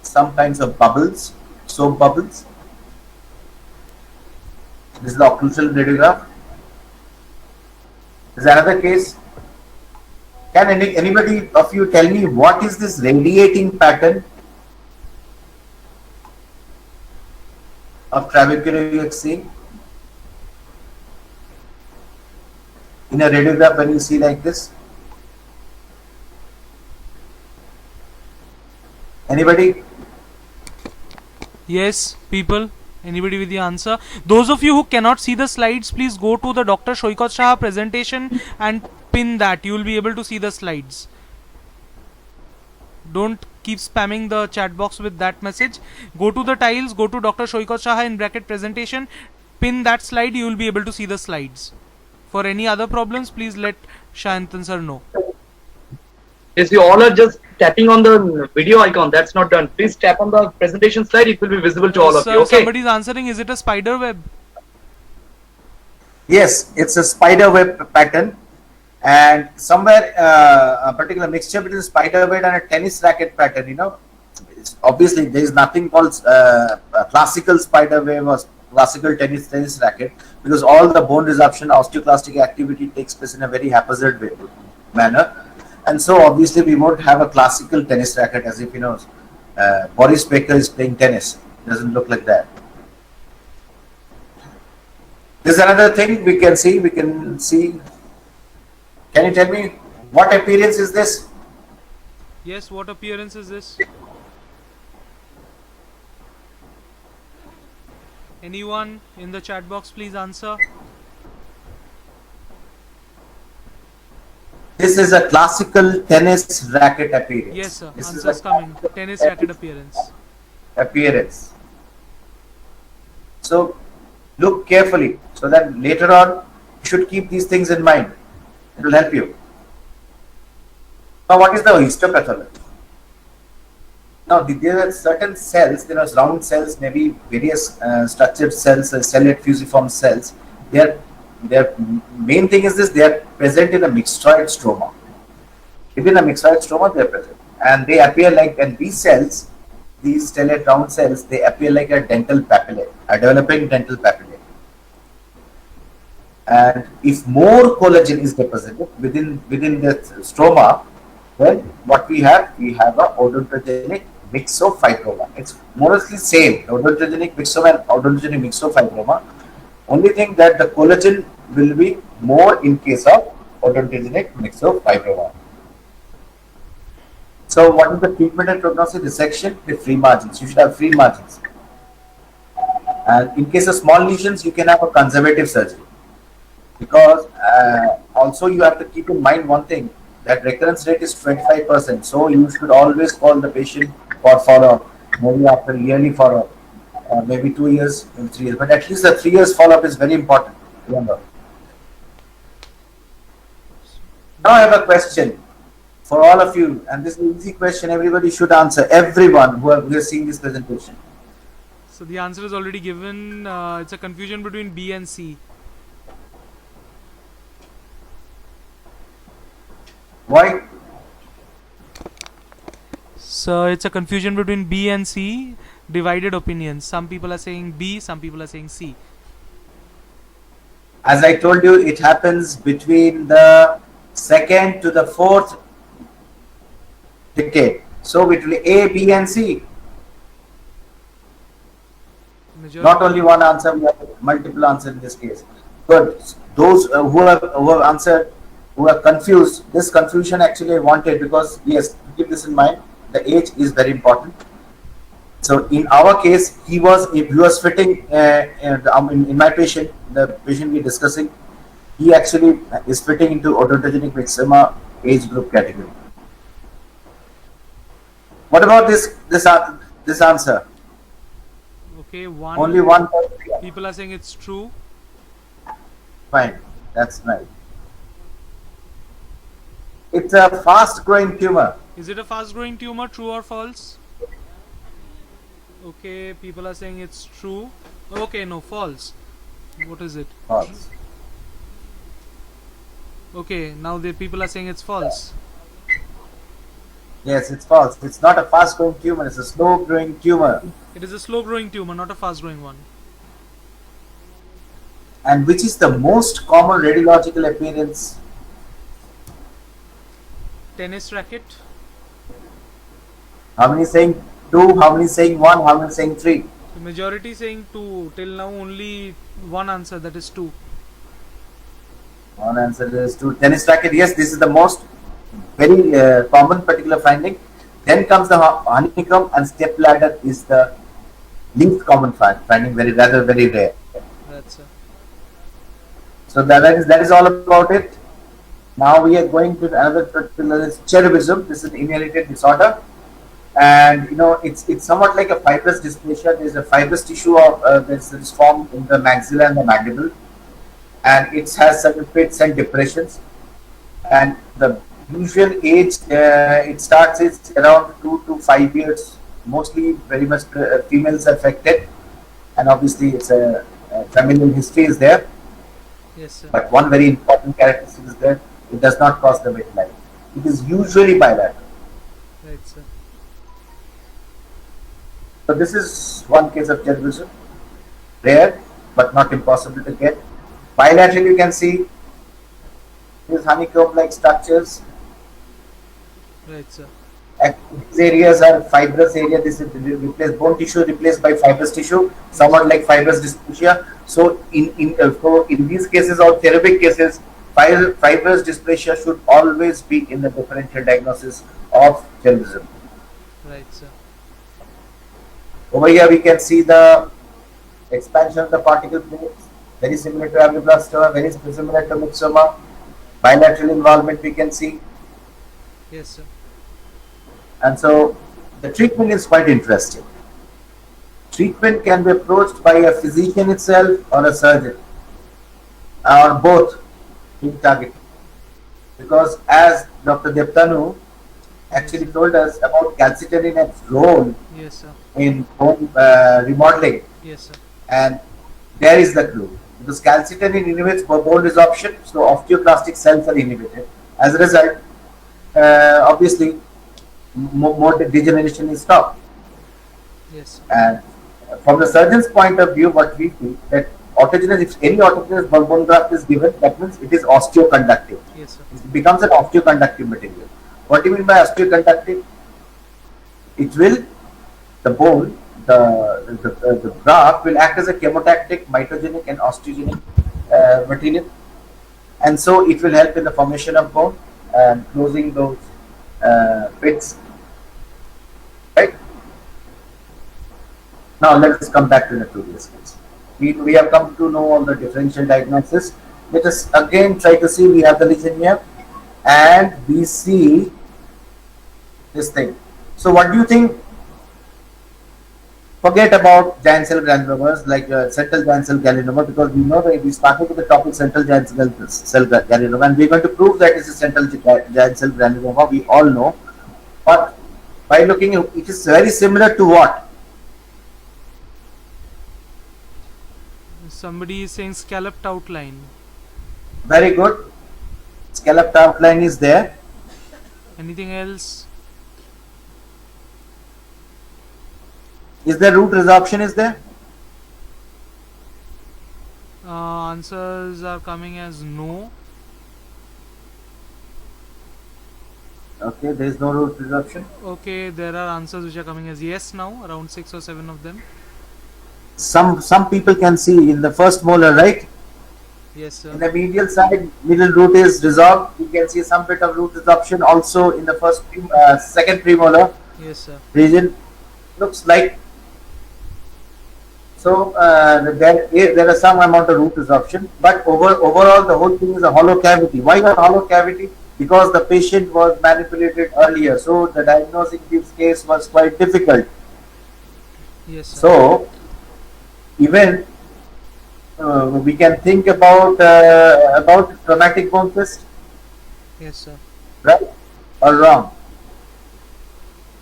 [SPEAKER 2] some kinds of bubbles, soap bubbles. This is the occlusal radiograph. This is another case. Can anybody of you tell me what is this radiating pattern of trabecular you have seen? In a radiograph, when you see like this, anybody?
[SPEAKER 1] Yes, people. Anybody with the answer? Those of you who cannot see the slides, please go to the Dr. Shoykot Shah presentation and pin that. You will be able to see the slides. Don't keep spamming the chat box with that message. Go to the tiles, go to Dr. Shoykot Shah in bracket presentation, pin that slide, you will be able to see the slides. For any other problems, please let Shayantan sir know.
[SPEAKER 3] Yes, you all are just tapping on the video icon. That's not done. Please tap on the presentation slide. It will be visible to all of you. Okay.
[SPEAKER 1] Somebody is answering. Is it a spider web?
[SPEAKER 2] Yes, it's a spider web pattern, and somewhere a particular mixture between spider web and a tennis racket pattern. Obviously there is nothing called classical spider web or classical tennis racket, because all the bone resorption, osteoclastic activity takes place in a very haphazard manner. And so obviously we won't have a classical tennis racket as if Boris Becker is playing tennis. It doesn't look like that. This is another thing we can see. Can you tell me what appearance is this?
[SPEAKER 1] Yes, what appearance is this? Anyone in the chat box, please answer.
[SPEAKER 2] This is a classical tennis racket appearance.
[SPEAKER 1] Yes, sir.
[SPEAKER 2] This
[SPEAKER 1] Answers coming. Tennis racket appearance.
[SPEAKER 2] So look carefully so that later on you should keep these things in mind. It will help you. Now, what is the histopathology? Now, there are certain cells, there are round cells, maybe various structured cells, cellate fusiform cells. Their main thing is this: they are present in a myxoid stroma. Within a myxoid stroma, they are present, and they appear like. And these cells, these stellate round cells, they appear like a dental papillae, a developing dental papillae. And if more collagen is deposited within the stroma, then what we have a odontogenic myxofibroma. It's mostly same odontogenic myxoma and odontogenic myxofibroma. Only thing that the collagen will be more in case of odontogenic myxofibroma. So what is the treatment and prognosis? Resection with free margins. You should have free margins. And in case of small lesions, you can have a conservative surgery. Because also you have to keep in mind one thing, that recurrence rate is 25%. So you should always call the patient for follow-up, maybe after yearly follow-up, maybe 2 years, maybe 3 years. But at least the 3 years follow-up is very important. Remember. Now I have a question for all of you, and this is an easy question. Everybody should answer. Everyone who is seeing this presentation.
[SPEAKER 1] So the answer is already given. It's a confusion between B and C.
[SPEAKER 2] Why?
[SPEAKER 1] So it's a confusion between B and C. Divided opinions. Some people are saying B, some people are saying C.
[SPEAKER 2] As I told you, it happens between the second to the fourth decade. So between A, B, and C. Not only one answer, we have multiple answers in this case. Good. Those who have answered, who are confused, this confusion actually I wanted, because yes, keep this in mind, the age is very important. So in our case, he was fitting in my patient, the patient we're discussing, he actually is fitting into odontogenic myxoma age group category. What about this answer?
[SPEAKER 1] Okay,
[SPEAKER 2] Only one.
[SPEAKER 1] People are saying it's true.
[SPEAKER 2] Fine, that's right. It's a fast-growing tumor.
[SPEAKER 1] Is it a fast-growing tumor? True or false? Okay, people are saying it's true. Okay, no, false. What is it?
[SPEAKER 2] False.
[SPEAKER 1] Okay, now the people are saying it's false.
[SPEAKER 2] Yes, it's false. It's not a fast-growing tumor. It's a slow-growing tumor.
[SPEAKER 1] It is a slow-growing tumor, not a fast-growing one.
[SPEAKER 2] And which is the most common radiological appearance?
[SPEAKER 1] Tennis racket.
[SPEAKER 2] How many saying 2? How many saying 1? How many saying 3?
[SPEAKER 1] The majority saying 2. Till now only one answer, that is 2.
[SPEAKER 2] One answer is 2. Tennis racket. Yes, this is the most very common particular finding. Then comes the honeycomb, and step ladder is the least common finding, very rare.
[SPEAKER 1] That's
[SPEAKER 2] So that is all about it. Now we are going to another particular, is cherubism. This is an inherited disorder, and it's somewhat like a fibrous dysplasia. There is a fibrous tissue of that is formed in the maxilla and the mandible, and it has certain fits and depressions. And the usual age, it starts is around 2 to 5 years. Mostly very much females affected, and obviously it's a familial history is there.
[SPEAKER 1] yes, sir.
[SPEAKER 2] But one very important characteristic is that it does not cross the midline. It is usually bilateral.
[SPEAKER 1] Right, sir.
[SPEAKER 2] So this is one case of cherubism. Rare, but not impossible to get. Bilateral, you can see these honeycomb-like structures.
[SPEAKER 1] Right, sir.
[SPEAKER 2] These areas are fibrous area. This is replaced bone tissue replaced by fibrous tissue, somewhat like fibrous dysplasia. So in these cases or cherubic cases, fibrous dysplasia should always be in the differential diagnosis of cherubism.
[SPEAKER 1] Right, sir.
[SPEAKER 2] Over here we can see the expansion of the particle plates, very similar to aviblastoma, very similar to myxoma. Bilateral involvement we can see.
[SPEAKER 1] Yes, sir.
[SPEAKER 2] And so the treatment is quite interesting. Treatment can be approached by a physician itself or a surgeon, or both being targeted. Because as Dr. Deptanu actually
[SPEAKER 1] sir.
[SPEAKER 2] told us about calcitonin's role
[SPEAKER 1] Yes, sir.
[SPEAKER 2] in bone remodeling,
[SPEAKER 1] Yes, sir.
[SPEAKER 2] and there is the clue. Because calcitonin inhibits bone resorption, so osteoclastic cells are inhibited. As a result, obviously, more degeneration is stopped.
[SPEAKER 1] Yes, sir.
[SPEAKER 2] And from the surgeon's point of view, what we feel that autogenous, if any autogenous bone graft is given, that means it is osteoconductive.
[SPEAKER 1] Yes, sir.
[SPEAKER 2] It becomes an osteoconductive material. What do you mean by osteoconductive? It will, the bone, the graft will act as a chemotactic, mitogenic, and osteogenic material, and so it will help in the formation of bone and closing those pits. Right. Now let us come back to the previous case. We have come to know all the differential diagnosis. Let us again try to see. We have the lesion here, and we see this thing. So what do you think? Forget about giant cell granulomas like central giant cell granuloma, because we know that we started with the topic central giant cell granuloma, and we're going to prove that it's a central giant cell granuloma. We all know, but by looking, it is very similar to what?
[SPEAKER 1] Somebody is saying scalloped outline.
[SPEAKER 2] Very good. Scalloped outline is there.
[SPEAKER 1] Anything else?
[SPEAKER 2] Is there root resorption? Is there?
[SPEAKER 1] Answers are coming as no.
[SPEAKER 2] Okay, there is no root resorption.
[SPEAKER 1] Okay, there are answers which are coming as yes now, around 6 or 7 of them.
[SPEAKER 2] Some people can see in the first molar, right?
[SPEAKER 1] Yes, sir.
[SPEAKER 2] In the medial side, middle root is resorbed. You can see some bit of root resorption also in the second premolar
[SPEAKER 1] Yes, sir.
[SPEAKER 2] region. Looks like. So there is some amount of root resorption, but overall the whole thing is a hollow cavity. Why a hollow cavity? Because the patient was manipulated earlier, so the diagnosing this case was quite difficult.
[SPEAKER 1] Yes, sir.
[SPEAKER 2] So even we can think about traumatic bone cyst,
[SPEAKER 1] Yes, sir.
[SPEAKER 2] right or wrong?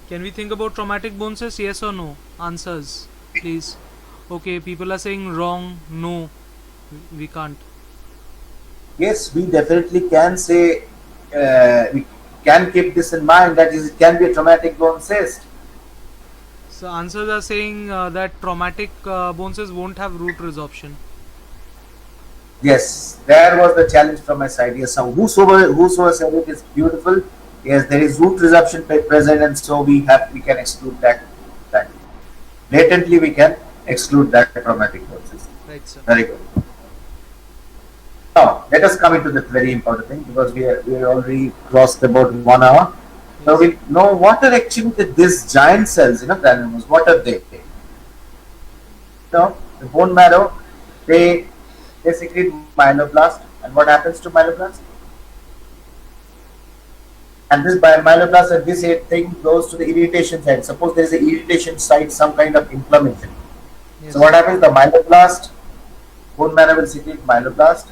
[SPEAKER 1] Can we think about traumatic bone cyst? Yes or no? Answers, please. Okay, people are saying wrong, no. We can't.
[SPEAKER 2] Yes, we definitely can say, we can keep this in mind, that is, it can be a traumatic bone cyst.
[SPEAKER 1] So answers are saying that traumatic bone cyst won't have root resorption.
[SPEAKER 2] Yes, there was the challenge from my side. Yes, so whosoever said it is beautiful. Yes, there is root resorption present, and so we can exclude that. Latently we can exclude that traumatic bone cyst.
[SPEAKER 1] Right, sir.
[SPEAKER 2] Very good. Now let us come into the very important thing, because we already crossed about 1 hour. So we know what are actually these giant cells, granulomas. What are they? The bone marrow, they secrete myeloblast, and what happens to myeloblast? And this myeloblast and this thing goes to the irritation site. Suppose there is an irritation site, some kind of inflammation.
[SPEAKER 1] Yes,
[SPEAKER 2] So what happens? The myeloblast, bone marrow will secrete myeloblast,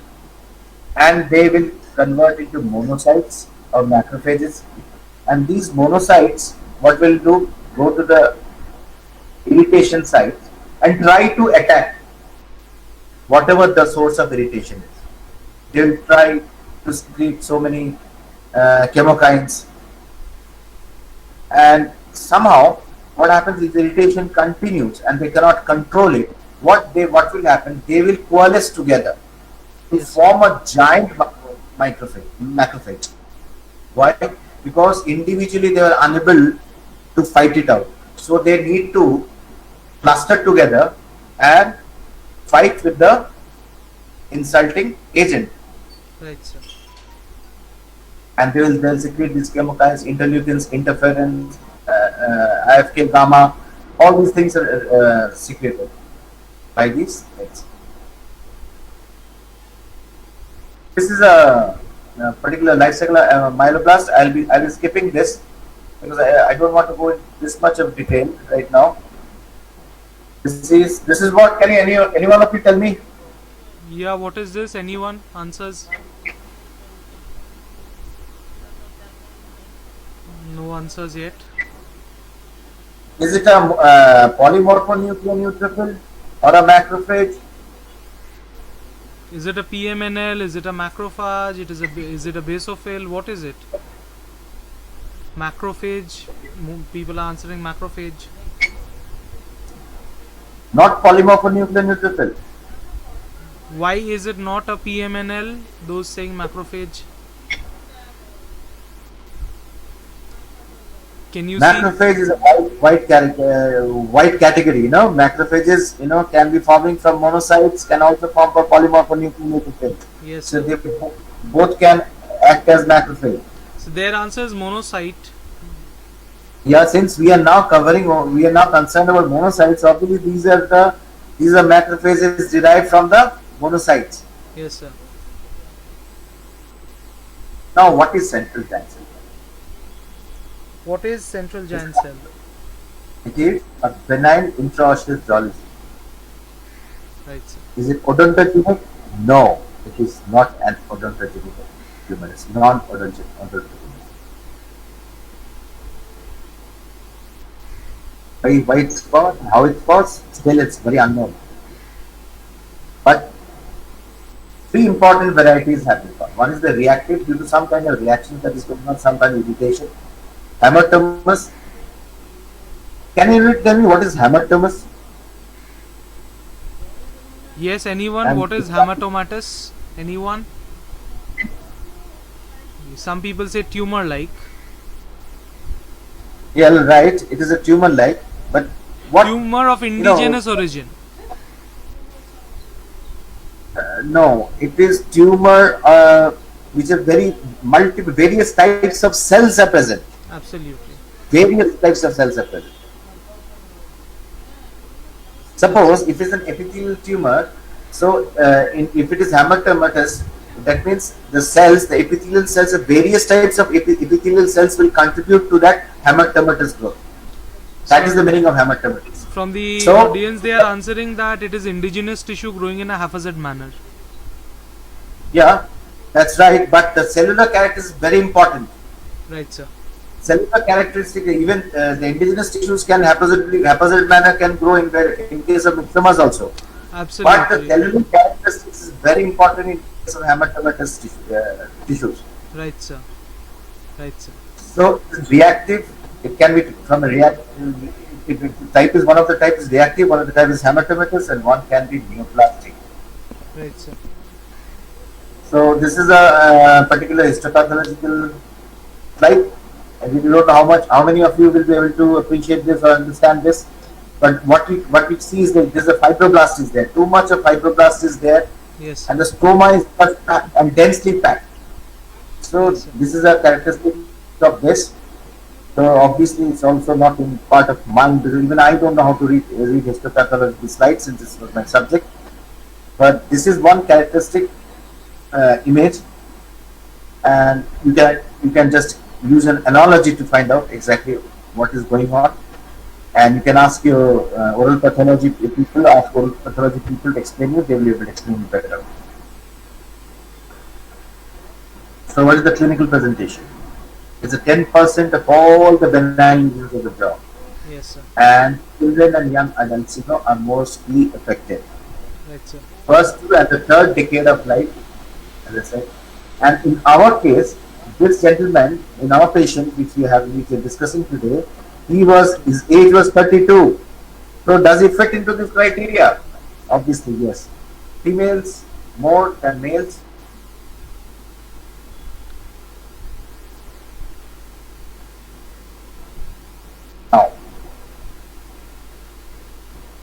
[SPEAKER 2] and they will convert into monocytes or macrophages. And these monocytes, what will do? Go to the irritation site and try to attack whatever the source of irritation is. They will try to secrete so many chemokines, and somehow what happens is irritation continues and they cannot control it. What will happen? They will coalesce together to
[SPEAKER 1] Yes.
[SPEAKER 2] form a giant macrophage. Why? Because individually they were unable to fight it out. So they need to cluster together and fight with the insulting agent.
[SPEAKER 1] right, sir.
[SPEAKER 2] And they'll secrete these chemokines, interleukins, interferons, IFK gamma. All these things are secreted by these things. This is a particular life cycle myeloblast. I'll be skipping this because I don't want to go in this much of detail right now. This is what, can any one of you tell me?
[SPEAKER 1] Yeah, what is this? Anyone? Answers? No No answers yet.
[SPEAKER 2] Is it a polymorphonuclear neutrophil or a macrophage?
[SPEAKER 1] Is it a PMNL? Is it a macrophage? Is it a basophil? What is it? Macrophage. People are answering macrophage.
[SPEAKER 2] Not polymorphonuclear neutrophil.
[SPEAKER 1] Why is it not a PMNL? Those saying macrophage. Can you see?
[SPEAKER 2] Macrophage is a white category. Macrophages, can be forming from monocytes, can also form for polymorphonuclear neutrophil.
[SPEAKER 1] Yes.
[SPEAKER 2] So they both can act as macrophage.
[SPEAKER 1] So their answer is monocyte.
[SPEAKER 2] Yeah, since we are now concerned about monocytes. Obviously, these are macrophages derived from the monocytes.
[SPEAKER 1] Yes, sir.
[SPEAKER 2] Now, what is central giant cell?
[SPEAKER 1] What is central giant cell?
[SPEAKER 2] It is a benign intraosseous zoology.
[SPEAKER 1] Right, sir.
[SPEAKER 2] Is it odontogenic? No, it is not an odontogenic tumor. It's non-odontogenic. Why it's caused, how it's caused, still it's very unknown. But three important varieties have been found. One is the reactive, due to some kind of reaction that is going on, some kind of irritation. Hamartomas. Can you tell me what is hamartomas?
[SPEAKER 1] Yes, anyone?
[SPEAKER 2] And
[SPEAKER 1] What is hematomatous? Anyone? Some people say tumor-like.
[SPEAKER 2] Yeah, right. It is a tumor-like, but what?
[SPEAKER 1] Tumor of indigenous origin.
[SPEAKER 2] No, it is tumor which are various types of cells are present.
[SPEAKER 1] Absolutely.
[SPEAKER 2] Various types of cells are present. Suppose if it's an epithelial tumor, so if it is hamartomatous, that means the epithelial cells of various types of epithelial cells will contribute to that hamartomatous growth. That is the meaning of hamartomatous.
[SPEAKER 1] From the audience, they are answering that it is indigenous tissue growing in a haphazard manner.
[SPEAKER 2] Yeah, that's right. But the cellular character is very important.
[SPEAKER 1] Right, sir.
[SPEAKER 2] Cellular characteristic, even the indigenous tissues can haphazard manner can grow in case of myxomas also.
[SPEAKER 1] Absolutely.
[SPEAKER 2] But the cellular characteristics is very important in case of hamartomatous tissues.
[SPEAKER 1] Right, sir. Right, sir.
[SPEAKER 2] So reactive, it can be from a reactive. Type is one of the types is reactive, one of the types is hamartomatous, and one can be neoplastic.
[SPEAKER 1] Right, sir.
[SPEAKER 2] So this is a particular histopathological slide. I really don't know how many of you will be able to appreciate this or understand this. But what we see is that there's a fibroblast is there. Too much of fibroblast is there,
[SPEAKER 1] Yes.
[SPEAKER 2] and the stroma is packed and densely packed. So
[SPEAKER 1] Yes, sir.
[SPEAKER 2] this is a characteristic of this. So obviously it's also not in part of mind. Even I don't know how to read histopathological slides since this was my subject. But this is one characteristic image, and you can just use an analogy to find out exactly what is going on. And you can ask your oral pathology people to explain you. They will be able to explain you better. So what is the clinical presentation? It's a 10% of all the benign lesions of the jaw.
[SPEAKER 1] Yes, sir.
[SPEAKER 2] And children and young adults are mostly affected.
[SPEAKER 1] Right, sir.
[SPEAKER 2] First and the third decade of life, as I said. And in our case, this gentleman, in our patient, which we are discussing today, his age was 32. So does he fit into this criteria? Obviously, yes. Females more than males. Now,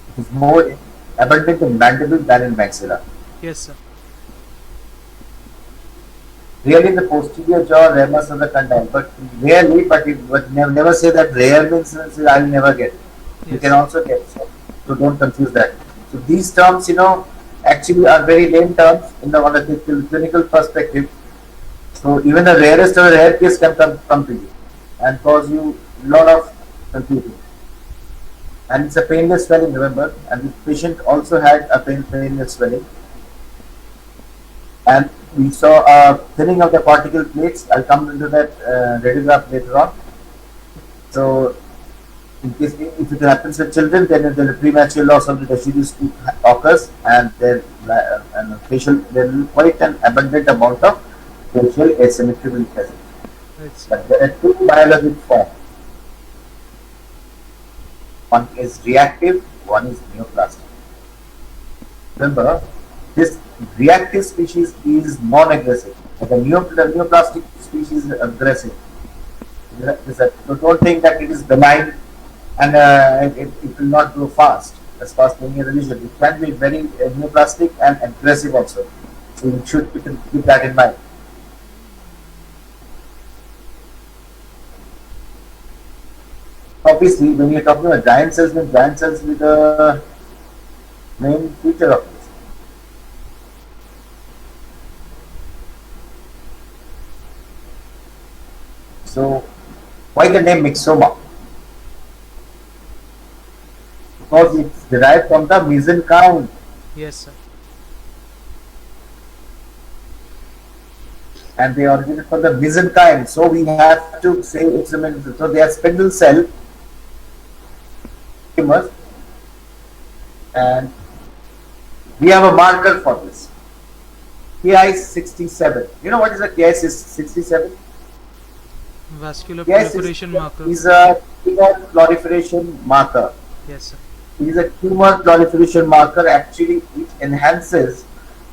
[SPEAKER 2] it is more abundant in mandible than in maxilla.
[SPEAKER 1] Yes, sir.
[SPEAKER 2] Really, the posterior jaw, ramus of the condyle, but rarely, but never say that rare means I'll never get. You
[SPEAKER 1] Yes.
[SPEAKER 2] can also get, so don't confuse that. So these terms, actually are very lame terms on a clinical perspective. So even the rarest of the rare case can come to you and cause you a lot of confusion. And it's a painless swelling, remember, and the patient also had a painless swelling. And we saw a thinning of the cortical plates. I'll come into that radiograph later on. So in case if it happens with children, then the premature loss of the deciduous tooth occurs, and and facial there will quite an abundant amount of facial asymmetry will present.
[SPEAKER 1] It's
[SPEAKER 2] But there are two biologic forms. One is reactive, one is neoplastic. Remember, this reactive species is non-aggressive, but the neoplastic species is aggressive. So don't think that it is benign and it will not grow fast as fast as any other lesion. It can be very neoplastic and aggressive also. So you should keep that in mind. Obviously, when you're talking about giant cells with the main feature of this. So, why the name myxoma? Because it's derived from the mesenchyme.
[SPEAKER 1] yes, sir.
[SPEAKER 2] And they originate from the mesenchyme. So we have to say it's a mesenchyme. So they are spindle cell tumors, and we have a marker for this. Ki67. You know what is a Ki67?
[SPEAKER 1] Vascular
[SPEAKER 2] Ki67
[SPEAKER 1] proliferation marker.
[SPEAKER 2] is a tumor proliferation marker.
[SPEAKER 1] Yes, sir.
[SPEAKER 2] It is a tumor proliferation marker. Actually, it enhances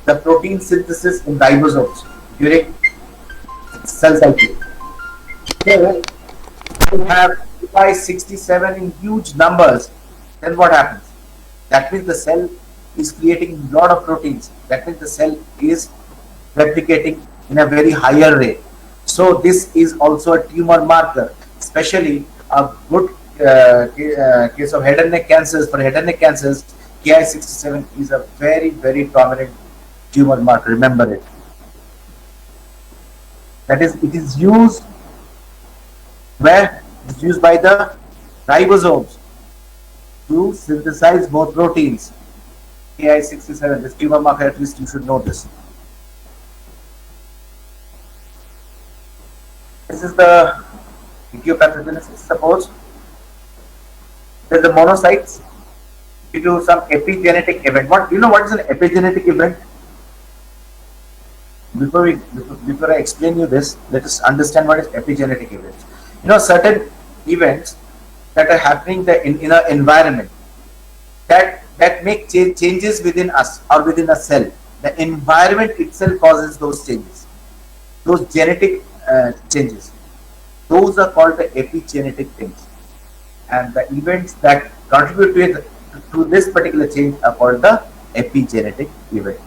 [SPEAKER 2] the protein synthesis in ribosomes during cell cycle. So, if you have Ki67 in huge numbers, then what happens? That means the cell is creating a lot of proteins. That means the cell is replicating in a very higher rate. So this is also a tumor marker, especially a good case of head and neck cancers. For head and neck cancers, Ki67 is a very, very prominent tumor marker. Remember it. That is, it is used where it is used by the ribosomes to synthesize more proteins. Ki67, this tumor marker, at least you should know this. This is the etiopathogenesis. Suppose there is the monocytes due to some epigenetic event. What do you know? What is an epigenetic event? Before I explain you this, let us understand what is epigenetic events. You know, certain events that are happening in an environment that make changes within us or within a cell. The environment itself causes those changes, those genetic changes. Those are called the epigenetic things, and the events that contribute to this particular change are called the epigenetic event.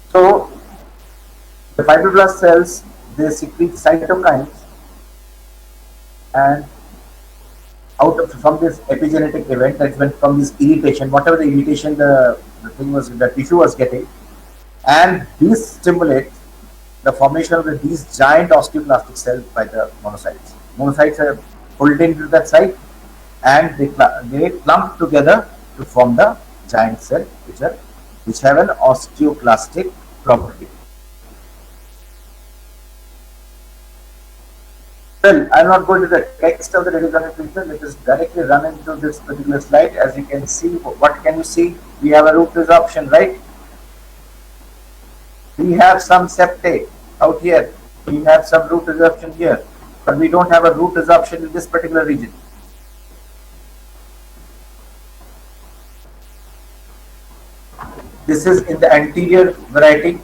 [SPEAKER 2] So, the fibroblast cells, they secrete cytokines, and from this epigenetic event, that's when from this irritation, whatever the irritation the tissue was getting, and this stimulates the formation of these giant osteoclastic cells by the monocytes. Monocytes are pulled into that site, and they clump together to form the giant cell, which have an osteoclastic property. Well, I'm not going to the text of the radiographic picture. Let us directly run into this particular slide. As you can see, what can you see? We have a root resorption, right? We have some septate out here. We have some root resorption here, but we don't have a root resorption in this particular region. This is in the anterior variety.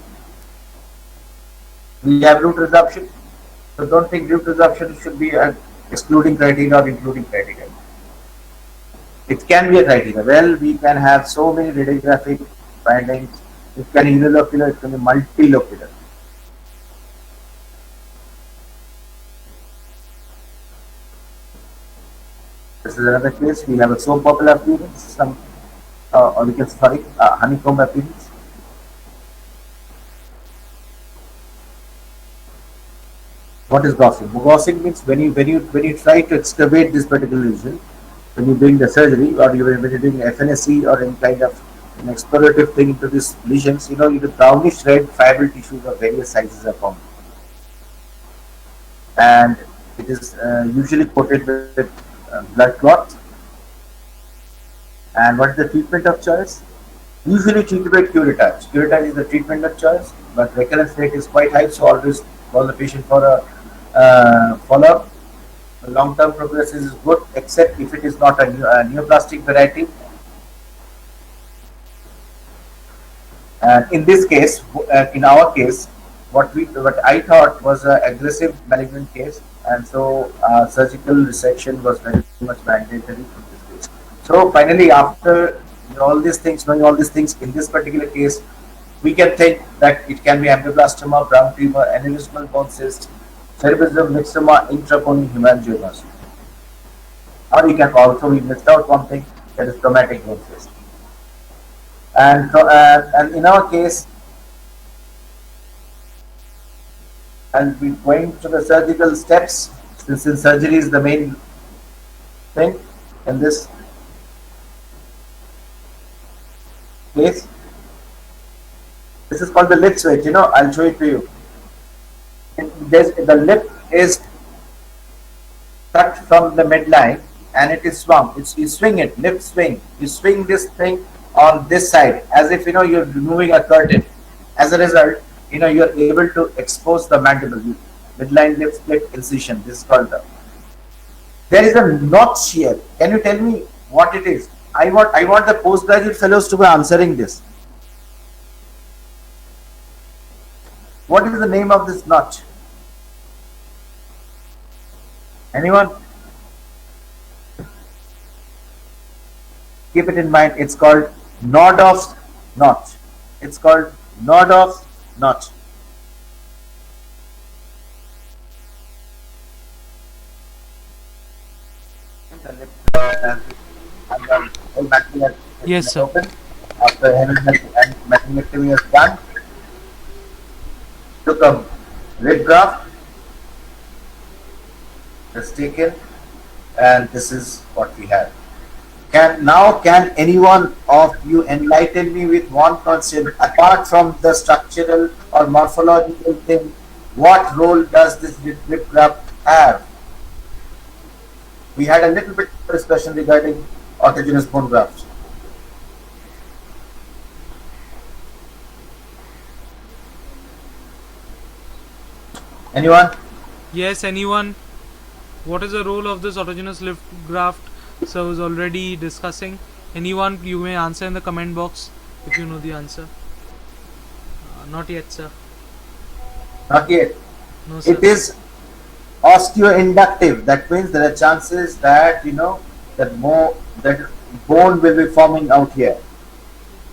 [SPEAKER 2] We have root resorption. So don't think root resorption should be an excluding criteria or including criteria. It can be a criteria. Well, we can have so many radiographic findings. It can be unilocular, it can be multilocular. This is another case. We have a soap bubble appearance, or we can honeycomb appearance. What is gaussing? Gaussing means when you try to excavate this particular region, when you're doing the surgery or when you're doing FNSC or any kind of an explorative thing into these lesions, the brownish red fibril tissues of various sizes are formed. And It is usually coated with blood clot. And what is the treatment of choice? Usually treated by curettage. Curettage is the treatment of choice, but recurrence rate is quite high, so always call the patient for a follow-up. Long-term prognosis is good, except if it is not a neoplastic variety. And in this case, in our case, what I thought was an aggressive malignant case, and so surgical resection was very much mandatory in this case. So finally, after all these things, knowing all these things, in this particular case, we can think that it can be angioblastoma, brown tumor, aneurysmal bone cyst, cerebellum, myxoma, intracranial hemangiomas. Or you can also, we missed out one thing, that is traumatic bone cyst. And in our case, I'll be going to the surgical steps, since surgery is the main thing in this case. This is called the lip switch. I'll show it to you. The lip is cut from the midline and it is swung. You swing it, lip swing. You swing this thing on this side as if you're removing a curtain. As a result, you're able to expose the mandible, midline lip split incision. This is called the. There is a notch here. Can you tell me what it is? I want the postgraduate fellows to be answering this. What is the name of this notch? Anyone? Keep it in mind. It's called Nordhoff's notch. It's called Nordhoff's notch.
[SPEAKER 1] Yes, sir.
[SPEAKER 2] Open. After hemorrhagectomy is done, took a rib graft, is taken, and this is what we have. Can anyone of you enlighten me with one concept apart from the structural or morphological thing? What role does this rib graft have? We had a little bit of discussion regarding autogenous bone grafts. Anyone?
[SPEAKER 1] Yes, anyone? What is the role of this autogenous lift graft? Sir was already discussing. Anyone, you may answer in the comment box if you know the answer. Not yet, sir.
[SPEAKER 2] Not yet.
[SPEAKER 1] No, sir.
[SPEAKER 2] It is osteoinductive. That means there are chances that that bone will be forming out here.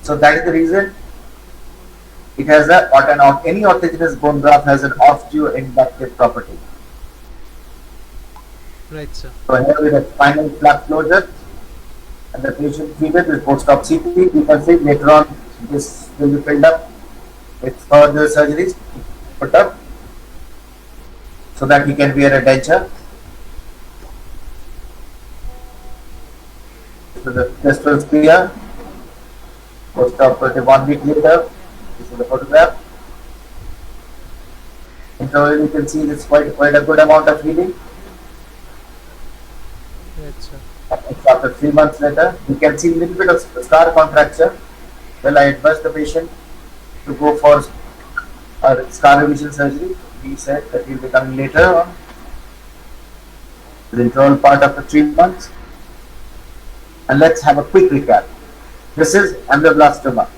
[SPEAKER 2] So that is the reason it has any autogenous bone graft has an osteoinductive property.
[SPEAKER 1] Right, sir.
[SPEAKER 2] So here with a spinal flap closure and the patient treated with post-op CT, you can see later on this will be filled up with further surgeries put up so that he can wear a denture. So the test was clear. Post-operative 1 week later, this is the photograph. Internally you can see this quite a good amount of healing.
[SPEAKER 1] Right, sir.
[SPEAKER 2] After 3 months later, you can see a little bit of scar contracture. Well, I advised the patient to go for a scar revision surgery. He said that he will be coming later on. The internal part after 3 months. And let's have a quick recap. This is angioblastoma.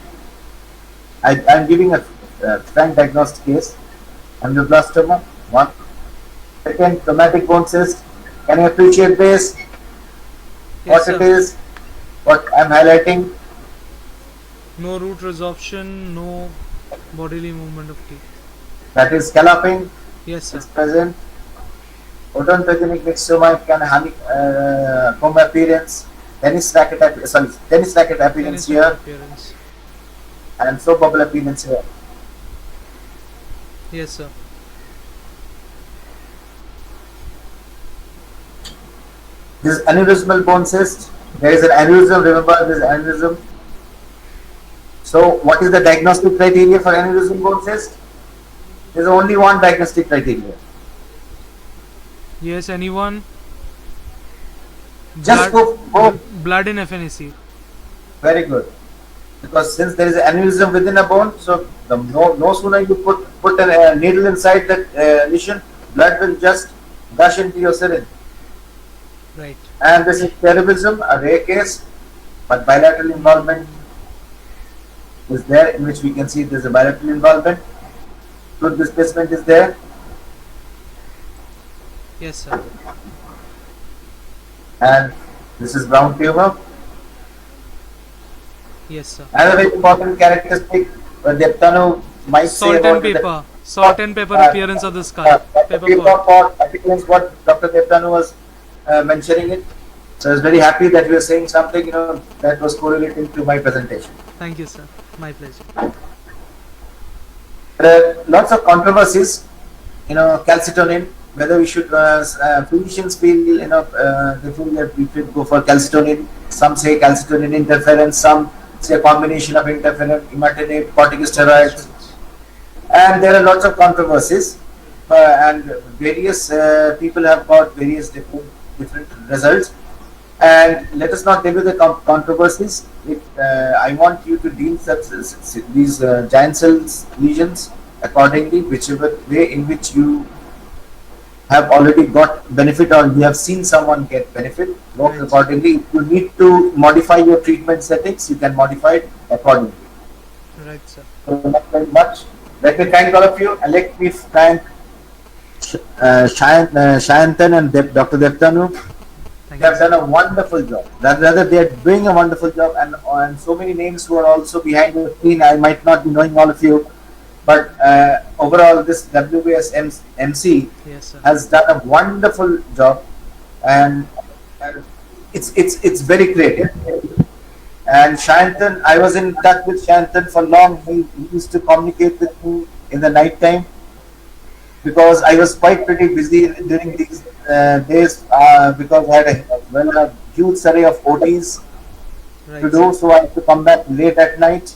[SPEAKER 2] I am giving a frank diagnostic case. Angioblastoma, 1. Second, traumatic bone cyst. Can you appreciate this?
[SPEAKER 1] Yes,
[SPEAKER 2] What it
[SPEAKER 1] sir.
[SPEAKER 2] is, what I am highlighting.
[SPEAKER 1] No root resorption, no bodily movement of teeth.
[SPEAKER 2] That is scalloping.
[SPEAKER 1] Yes, sir.
[SPEAKER 2] It's present. Odontogenic myxoma can comb appearance. Tennis racket appearance here,
[SPEAKER 1] Appearance.
[SPEAKER 2] and soap bubble appearance here.
[SPEAKER 1] Yes, sir.
[SPEAKER 2] This is aneurysmal bone cyst. There is an aneurysm. Remember, this aneurysm. So, what is the diagnostic criteria for aneurysm bone cyst? There is only one diagnostic criteria.
[SPEAKER 1] Yes, anyone?
[SPEAKER 2] Just go.
[SPEAKER 1] Blood in FNAC.
[SPEAKER 2] Very good. Because since there is an aneurysm within a bone, so no sooner you put a needle inside the lesion, blood will just gush into your syringe.
[SPEAKER 1] Right.
[SPEAKER 2] And this is pleurism, a rare case, but bilateral involvement is there, in which we can see there is a bilateral involvement. Fluid displacement is there.
[SPEAKER 1] Yes, sir.
[SPEAKER 2] And this is brown tumor.
[SPEAKER 1] Yes, sir.
[SPEAKER 2] Another very important characteristic Deptano might say
[SPEAKER 1] Salt
[SPEAKER 2] about
[SPEAKER 1] and pepper. Salt and pepper appearance of the skull. Pepper
[SPEAKER 2] paper
[SPEAKER 1] pot.
[SPEAKER 2] pot appearance, what Dr. Deptano was mentioning it. So I was very happy that we were saying something, that was correlating to my presentation.
[SPEAKER 1] Thank you, sir. My pleasure.
[SPEAKER 2] There are lots of controversies, calcitonin, whether we should, physicians feel, they feel that we should go for calcitonin. Some say calcitonin interference, some say a combination of interferon, imatinib, corticosteroids. And there are lots of controversies, and various people have got various different results. And let us not deal with the controversies. I want you to deal these giant cells lesions accordingly, whichever way in which you have already got benefit or you have seen someone get benefit. Work accordingly. If you need to modify your treatment settings, you can modify it accordingly.
[SPEAKER 1] Right, sir.
[SPEAKER 2] So not very much. Let me thank all of you, and let me thank Shayantan and Dr. Deptanu. They have done a wonderful job. Rather, they are doing a wonderful job, and so many names who are also behind the scene. I might not be knowing all of you, but overall, this WBS MC has done a wonderful job, and it's very creative. And Shayantan, I was in touch with Shayantan for long. He used to communicate with me in the night time because I was quite pretty busy during these days because I had a huge array of OTs to do, so I had to come back late at night.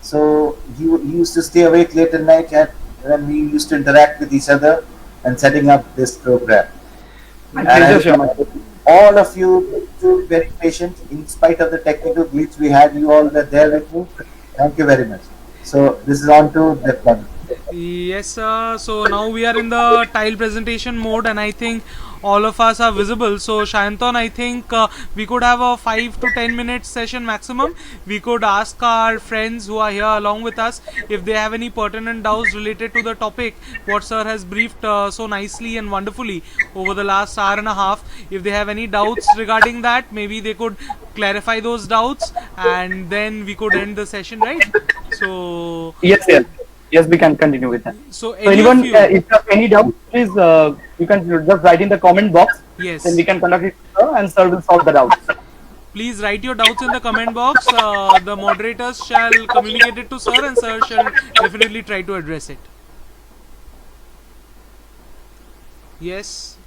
[SPEAKER 2] So he used to stay awake late at night, and then we used to interact with each other and setting up this program. All of you were very patient in spite of the technical glitch we had. You all were there with me. Thank you very much. So this is on to the plan.
[SPEAKER 1] Yes, sir. So now we are in the tile presentation mode, and I think all of us are visible. So Shayantan, I think we could have a 5 to 10 minute session maximum. We could ask our friends who are here along with us if they have any pertinent doubts related to the topic what sir has briefed so nicely and wonderfully over the last hour and a half. If they have any doubts regarding that, maybe they could clarify those doubts, and then we could end the session, right? So
[SPEAKER 3] Yes, we can continue with that.
[SPEAKER 1] So
[SPEAKER 3] anyone, if you have any doubt, please you can just write in the comment box.
[SPEAKER 1] Yes.
[SPEAKER 3] Then we can conduct it, and sir will solve the doubts.
[SPEAKER 1] Please write your doubts in the comment box. The moderators shall communicate it to sir, and sir shall definitely try to address it. Yes.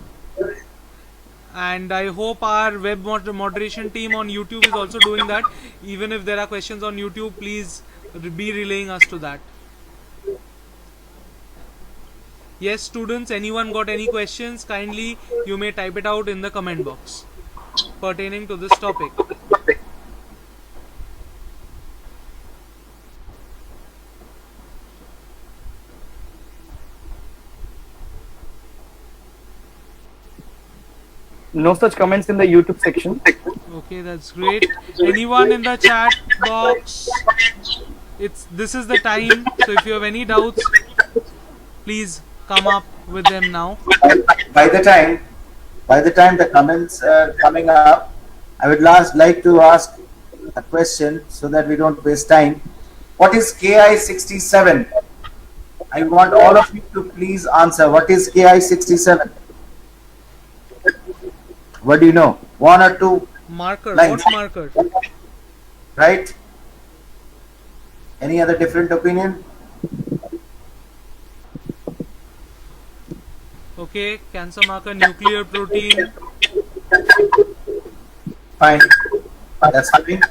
[SPEAKER 1] And I hope our web moderation team on YouTube is also doing that. Even if there are questions on YouTube, please be relaying us to that. Yes, students, anyone got any questions? Kindly, you may type it out in the comment box pertaining to this topic.
[SPEAKER 3] No such comments in the YouTube section.
[SPEAKER 1] Okay, that's great. Anyone in the chat box? This is the time. So if you have any doubts, please come up with them now.
[SPEAKER 2] By the time the comments are coming up, I would like to ask a question so that we don't waste time. What is KI67? I want all of you to please answer. What is KI67? What do you know? One or two
[SPEAKER 1] marker?
[SPEAKER 2] lines.
[SPEAKER 1] What marker?
[SPEAKER 2] Right? Any other different opinion?
[SPEAKER 1] Okay, cancer marker, nuclear protein.
[SPEAKER 2] Fine. That's fine.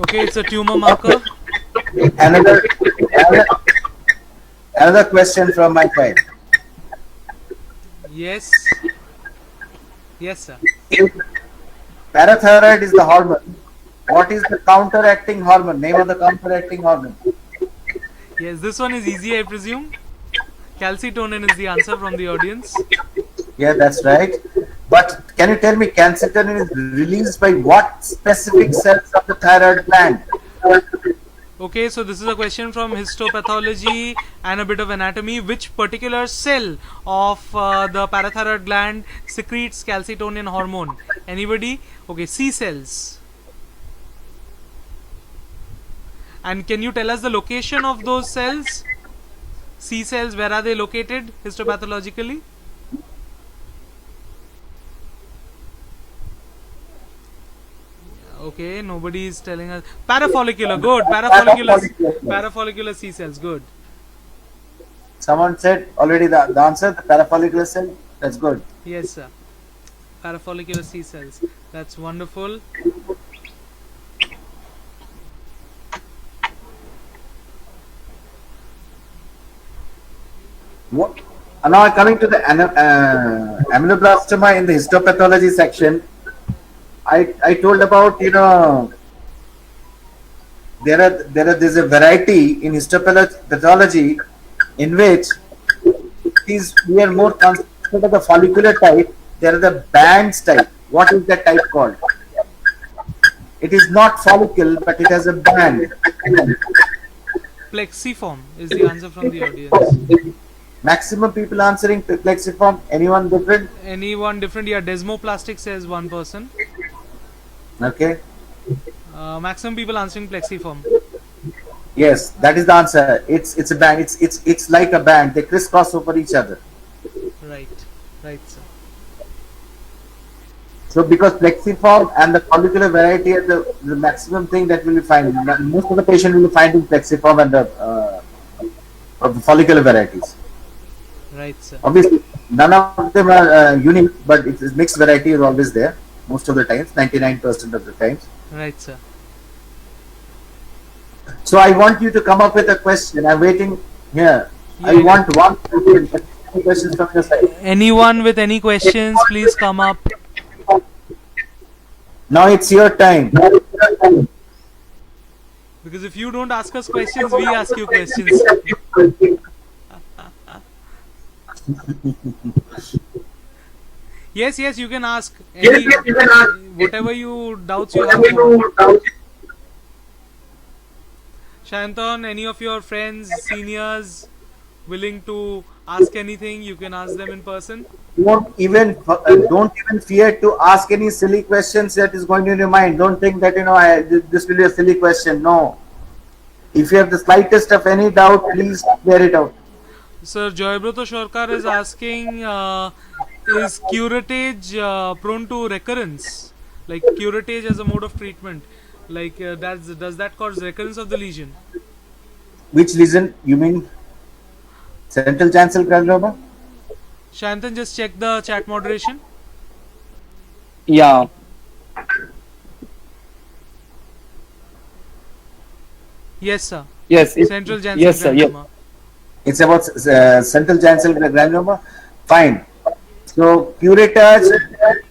[SPEAKER 1] Okay, it's a tumor marker.
[SPEAKER 2] Another, another, another question from my side.
[SPEAKER 1] Yes. Yes, sir.
[SPEAKER 2] Parathyroid is the hormone. What is the counteracting hormone? Name of the counteracting hormone.
[SPEAKER 1] Yes, this one is easy, I presume. Calcitonin is the answer from the audience.
[SPEAKER 2] Yeah, that's right. But can you tell me, calcitonin is released by what specific cells of the thyroid gland?
[SPEAKER 1] Okay, so this is a question from histopathology and a bit of anatomy. Which particular cell of the parathyroid gland secretes calcitonin hormone? Anybody? Okay, C cells. And can you tell us the location of those cells? C cells, where are they located histopathologically? Okay, nobody is telling us. Parafollicular, good. Parafollicular C cells, good.
[SPEAKER 2] Someone said already the answer, the parafollicular cell. That's good.
[SPEAKER 1] Yes, sir. Parafollicular C cells. That's wonderful.
[SPEAKER 2] What? Now coming to the amyloblastoma in the histopathology section. I told about, there's a variety in histopathology in which we are more concerned of the follicular type. There are the bands type. What is that type called? It is not follicle, but it has a band.
[SPEAKER 1] Plexiform is the answer from the audience.
[SPEAKER 2] Maximum people answering plexiform. Anyone different?
[SPEAKER 1] Anyone different? Yeah, desmoplastic says one person.
[SPEAKER 2] Okay.
[SPEAKER 1] Maximum people answering plexiform.
[SPEAKER 2] Yes, that is the answer. It's a band. It's like a band. They crisscross over each other.
[SPEAKER 1] Right, sir.
[SPEAKER 2] So because plexiform and the follicular variety are the maximum thing that will be finding. Most of the patient will be finding plexiform and the follicular varieties.
[SPEAKER 1] Right, sir.
[SPEAKER 2] Obviously, none of them are unique, but it's mixed variety is always there. Most of the times, 99% of the times.
[SPEAKER 1] Right, sir.
[SPEAKER 2] So I want you to come up with a question. I'm waiting here.
[SPEAKER 1] Yeah.
[SPEAKER 2] I want one question from your side.
[SPEAKER 1] Anyone with any questions, please come up.
[SPEAKER 2] Now it's your time.
[SPEAKER 1] Because if you don't ask us questions, we ask you questions. Yes, you can ask. Whatever you doubts you have. Shanton, any of your friends, seniors, willing to ask anything, you can ask them in person.
[SPEAKER 2] Don't even fear to ask any silly questions that is going in your mind. Don't think that this will be a silly question. No. If you have the slightest of any doubt, please clear it out.
[SPEAKER 1] Sir, Joybroto Shorkar is asking, is curettage prone to recurrence? Like curettage as a mode of treatment? Like does that cause recurrence of the lesion?
[SPEAKER 2] Which lesion? You mean central chancel granuloma?
[SPEAKER 1] Shantan, just check the chat moderation.
[SPEAKER 3] Yeah.
[SPEAKER 1] Yes, sir.
[SPEAKER 3] Yes.
[SPEAKER 1] Central chancel
[SPEAKER 3] yes, sir. Yes.
[SPEAKER 1] granuloma.
[SPEAKER 2] It's about central chancel granuloma. Fine. So curettage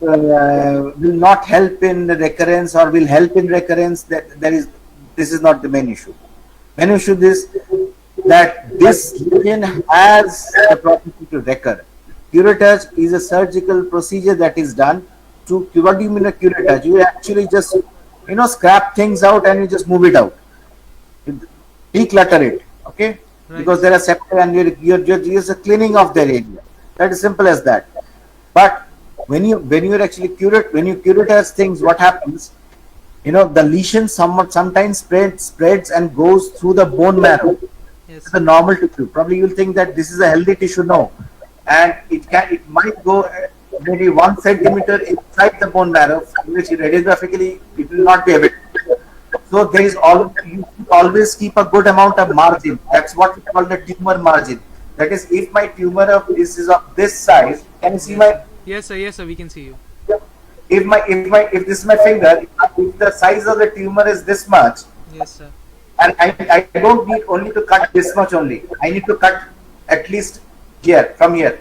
[SPEAKER 2] will not help in recurrence or will help in recurrence. This is not the main issue. Main issue is that this lesion has the property to recur. Curettage is a surgical procedure that is done to, what do you mean a curettage? You actually just scrap things out and you just move it out. Declutter it, okay? Right. Because there are septa and you're just cleaning of their area. That is simple as that. But when you curettage things, what happens? The lesion sometimes spreads and goes through the bone marrow.
[SPEAKER 1] Yes.
[SPEAKER 2] It's the normal tissue. Probably you'll think that this is a healthy tissue. No, and it might go maybe 1 centimeter inside the bone marrow, which radiographically it will not be evident. So there is you always keep a good amount of margin. That's what we call the tumor margin. That is, if my tumor is of this size, can you see my?
[SPEAKER 1] Yes, sir. We can see you.
[SPEAKER 2] if this is my finger, if the size of the tumor is this much,
[SPEAKER 1] Yes, sir.
[SPEAKER 2] and I don't need only to cut this much only. I need to cut at least here, from here.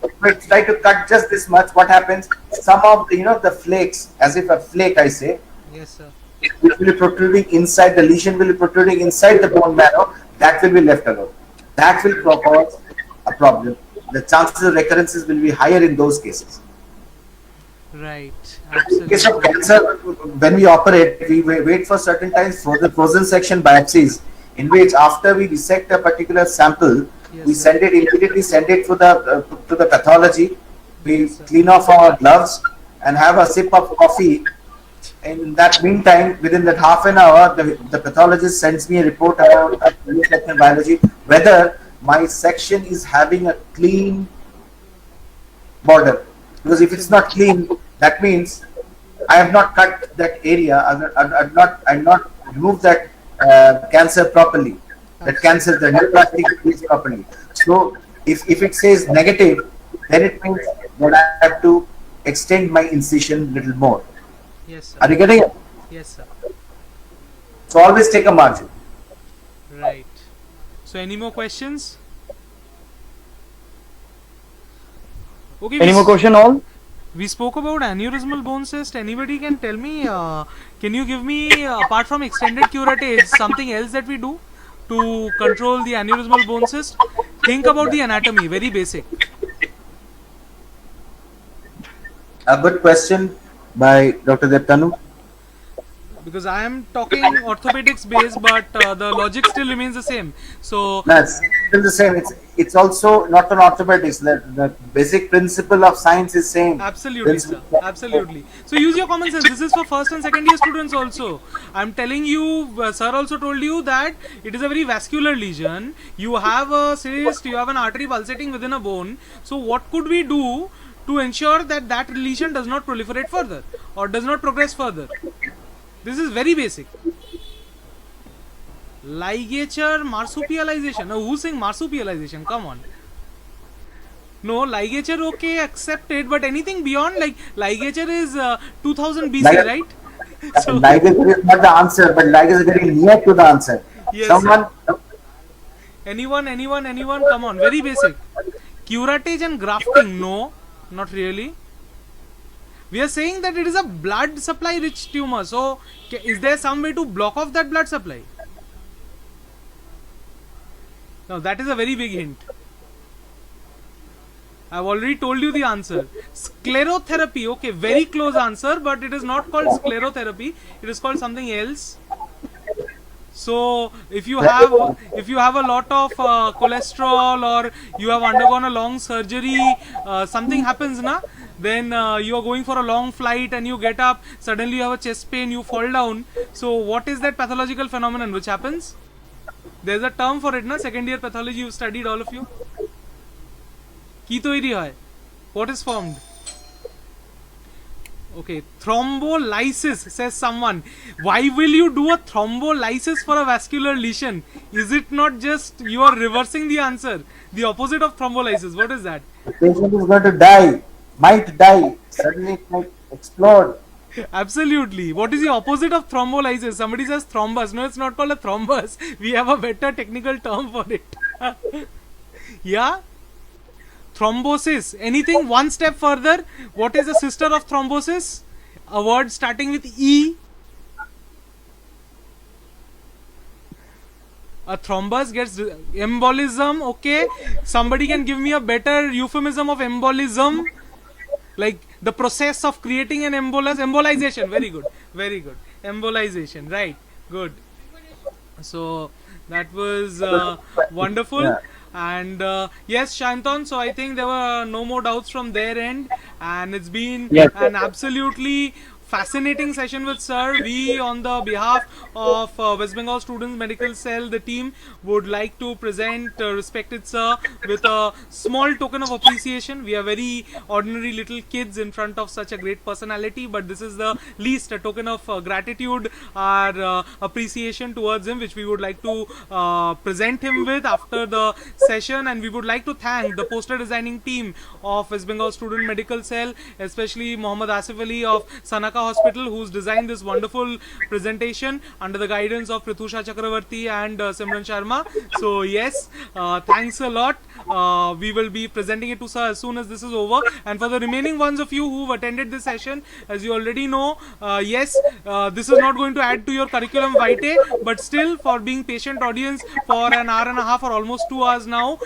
[SPEAKER 2] If I try to cut just this much, what happens? Some of the, the flakes, as if a flake, I say,
[SPEAKER 1] Yes, sir.
[SPEAKER 2] it will be protruding inside, the lesion will be protruding inside the bone marrow, that will be left alone. That will cause a problem. The chances of recurrences will be higher in those cases.
[SPEAKER 1] Right.
[SPEAKER 2] In case of
[SPEAKER 1] Absolutely.
[SPEAKER 2] cancer, when we operate, we wait for certain times for the frozen section biopsies, in which after we dissect a particular sample,
[SPEAKER 1] Yes,
[SPEAKER 2] we
[SPEAKER 1] sir.
[SPEAKER 2] send it immediately, send it to the pathology. We
[SPEAKER 1] Yes, sir.
[SPEAKER 2] clean off our gloves and have a sip of coffee. In that meantime, within that half an hour, the pathologist sends me a report about biology, whether my section is having a clean border. Because if it's not clean, that means I have not cut that area. I've not removed that cancer properly. That cancer, the neoplastic is properly. So if it says negative, then it means that I have to extend my incision little more.
[SPEAKER 1] Yes, sir.
[SPEAKER 2] Are you getting it?
[SPEAKER 1] Yes, sir.
[SPEAKER 2] So always take a margin.
[SPEAKER 1] Right. So, any more questions? Okay.
[SPEAKER 3] Any more question? All?
[SPEAKER 1] We spoke about aneurysmal bone cyst. Anybody can tell me? Can you give me, apart from extended curettage, something else that we do to control the aneurysmal bone cyst? Think about the anatomy. Very basic.
[SPEAKER 2] A good question by Dr. Deptanu.
[SPEAKER 1] Because I am talking orthopedics based, but the logic still remains the same. So
[SPEAKER 2] That's still the same. It's also not an orthopedics. The basic principle of science is same.
[SPEAKER 1] absolutely, sir. Absolutely. So use your common sense. This is for first and second year students also. I'm telling you, sir also told you that it is a very vascular lesion. You have a cyst, you have an artery pulsating within a bone. So what could we do to ensure that that lesion does not proliferate further or does not progress further? This is very basic. Ligature marsupialization. Now, who's saying marsupialization? Come on. No, ligature, okay, accepted, but anything beyond, like ligature is 2000 BC,
[SPEAKER 2] Lig-
[SPEAKER 1] right? So,
[SPEAKER 2] Ligature is not the answer, but ligature is very near to the answer.
[SPEAKER 1] Yes,
[SPEAKER 2] Someone,
[SPEAKER 1] anyone, come on, very basic. Curettage and grafting, no, not really. We are saying that it is a blood supply rich tumor. So, is there some way to block off that blood supply? Now, that is a very big hint. I've already told you the answer. Sclerotherapy, okay, very close answer, but it is not called sclerotherapy. It is called something else. So, if you have a lot of cholesterol, or you have undergone a long surgery, something happens, na? Then you are going for a long flight and you get up, suddenly you have a chest pain, you fall down. So what is that pathological phenomenon which happens? There's a term for it, na? Second year pathology, you studied, all of you. Ki toiri hoy? What is formed? Okay, thrombolysis, says someone. Why will you do a thrombolysis for a vascular lesion? Is it not just you are reversing the answer? The opposite of thrombolysis, what is that?
[SPEAKER 2] the patient is going to die, might die, suddenly it might explode.
[SPEAKER 1] Absolutely. What is the opposite of thrombolysis? Somebody says thrombus. No, it's not called a thrombus. We have a better technical term for it. Yeah? Thrombosis. Anything one step further? What is the sister of thrombosis? A word starting with E. A thrombus gets embolism. Okay. Somebody can give me a better euphemism of embolism. Like the process of creating an embolization. Very good. Very good. Embolization. Right. Good. So that was wonderful.
[SPEAKER 2] Yeah.
[SPEAKER 1] And yes, Shanton, so I think there were no more doubts from their end, and it's been
[SPEAKER 3] Yes.
[SPEAKER 1] an absolutely fascinating session with sir. We, on the behalf of West Bengal Students Medical Cell, the team, would like to present respected sir with a small token of appreciation. We are very ordinary little kids in front of such a great personality, but this is the least a token of gratitude or appreciation towards him, which we would like to present him with after the session. And we would like to thank the poster designing team of West Bengal Student Medical Cell, especially Mohammad Asif Ali of Sanaka Hospital, who's designed this wonderful presentation under the guidance of Prithusha Chakravarti and Simran Sharma. So yes, thanks a lot. We will be presenting it to sir as soon as this is over. And for the remaining ones of you who've attended this session, as you already know, yes, this is not going to add to your curriculum vitae, but still, for being patient audience for an hour and a half or almost 2 hours now,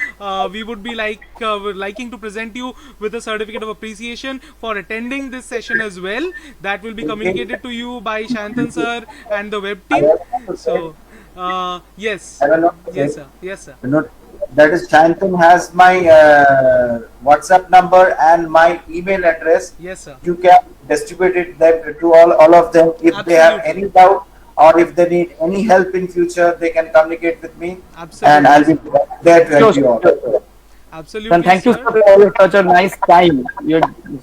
[SPEAKER 1] we would be liking to present you with a certificate of appreciation for attending this session as well. That will be communicated to you by Shantan sir and the web team. So yes, yes sir, yes sir.
[SPEAKER 2] That is, Shantan has my WhatsApp number and my email address.
[SPEAKER 1] Yes sir.
[SPEAKER 2] You can distribute it them to all of them. If they have any doubt or if they need any help in future, they can communicate with me.
[SPEAKER 1] Absolutely.
[SPEAKER 2] And I'll be there to help you all.
[SPEAKER 1] Absolutely.
[SPEAKER 3] And thank you
[SPEAKER 1] sir.
[SPEAKER 3] for all such a nice time. You're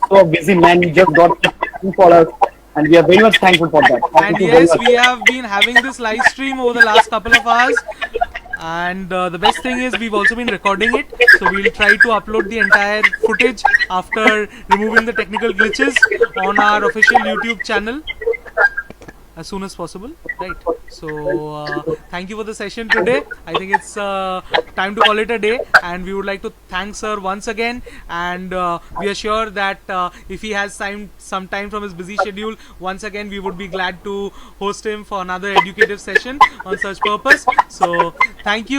[SPEAKER 3] so busy, man. You just got time for us, and we are very much thankful for that. Thank
[SPEAKER 1] And
[SPEAKER 3] you very
[SPEAKER 1] yes,
[SPEAKER 3] much.
[SPEAKER 1] we have been having this live stream over the last couple of hours. And the best thing is we've also been recording it, so we'll try to upload the entire footage after removing the technical glitches on our official YouTube channel as soon as possible, right? So thank you for the session today. I think it's time to call it a day, and we would like to thank sir once again, and we are sure that if he has some time from his busy schedule, once again we would be glad to host him for another educative session on such purpose. So thank you.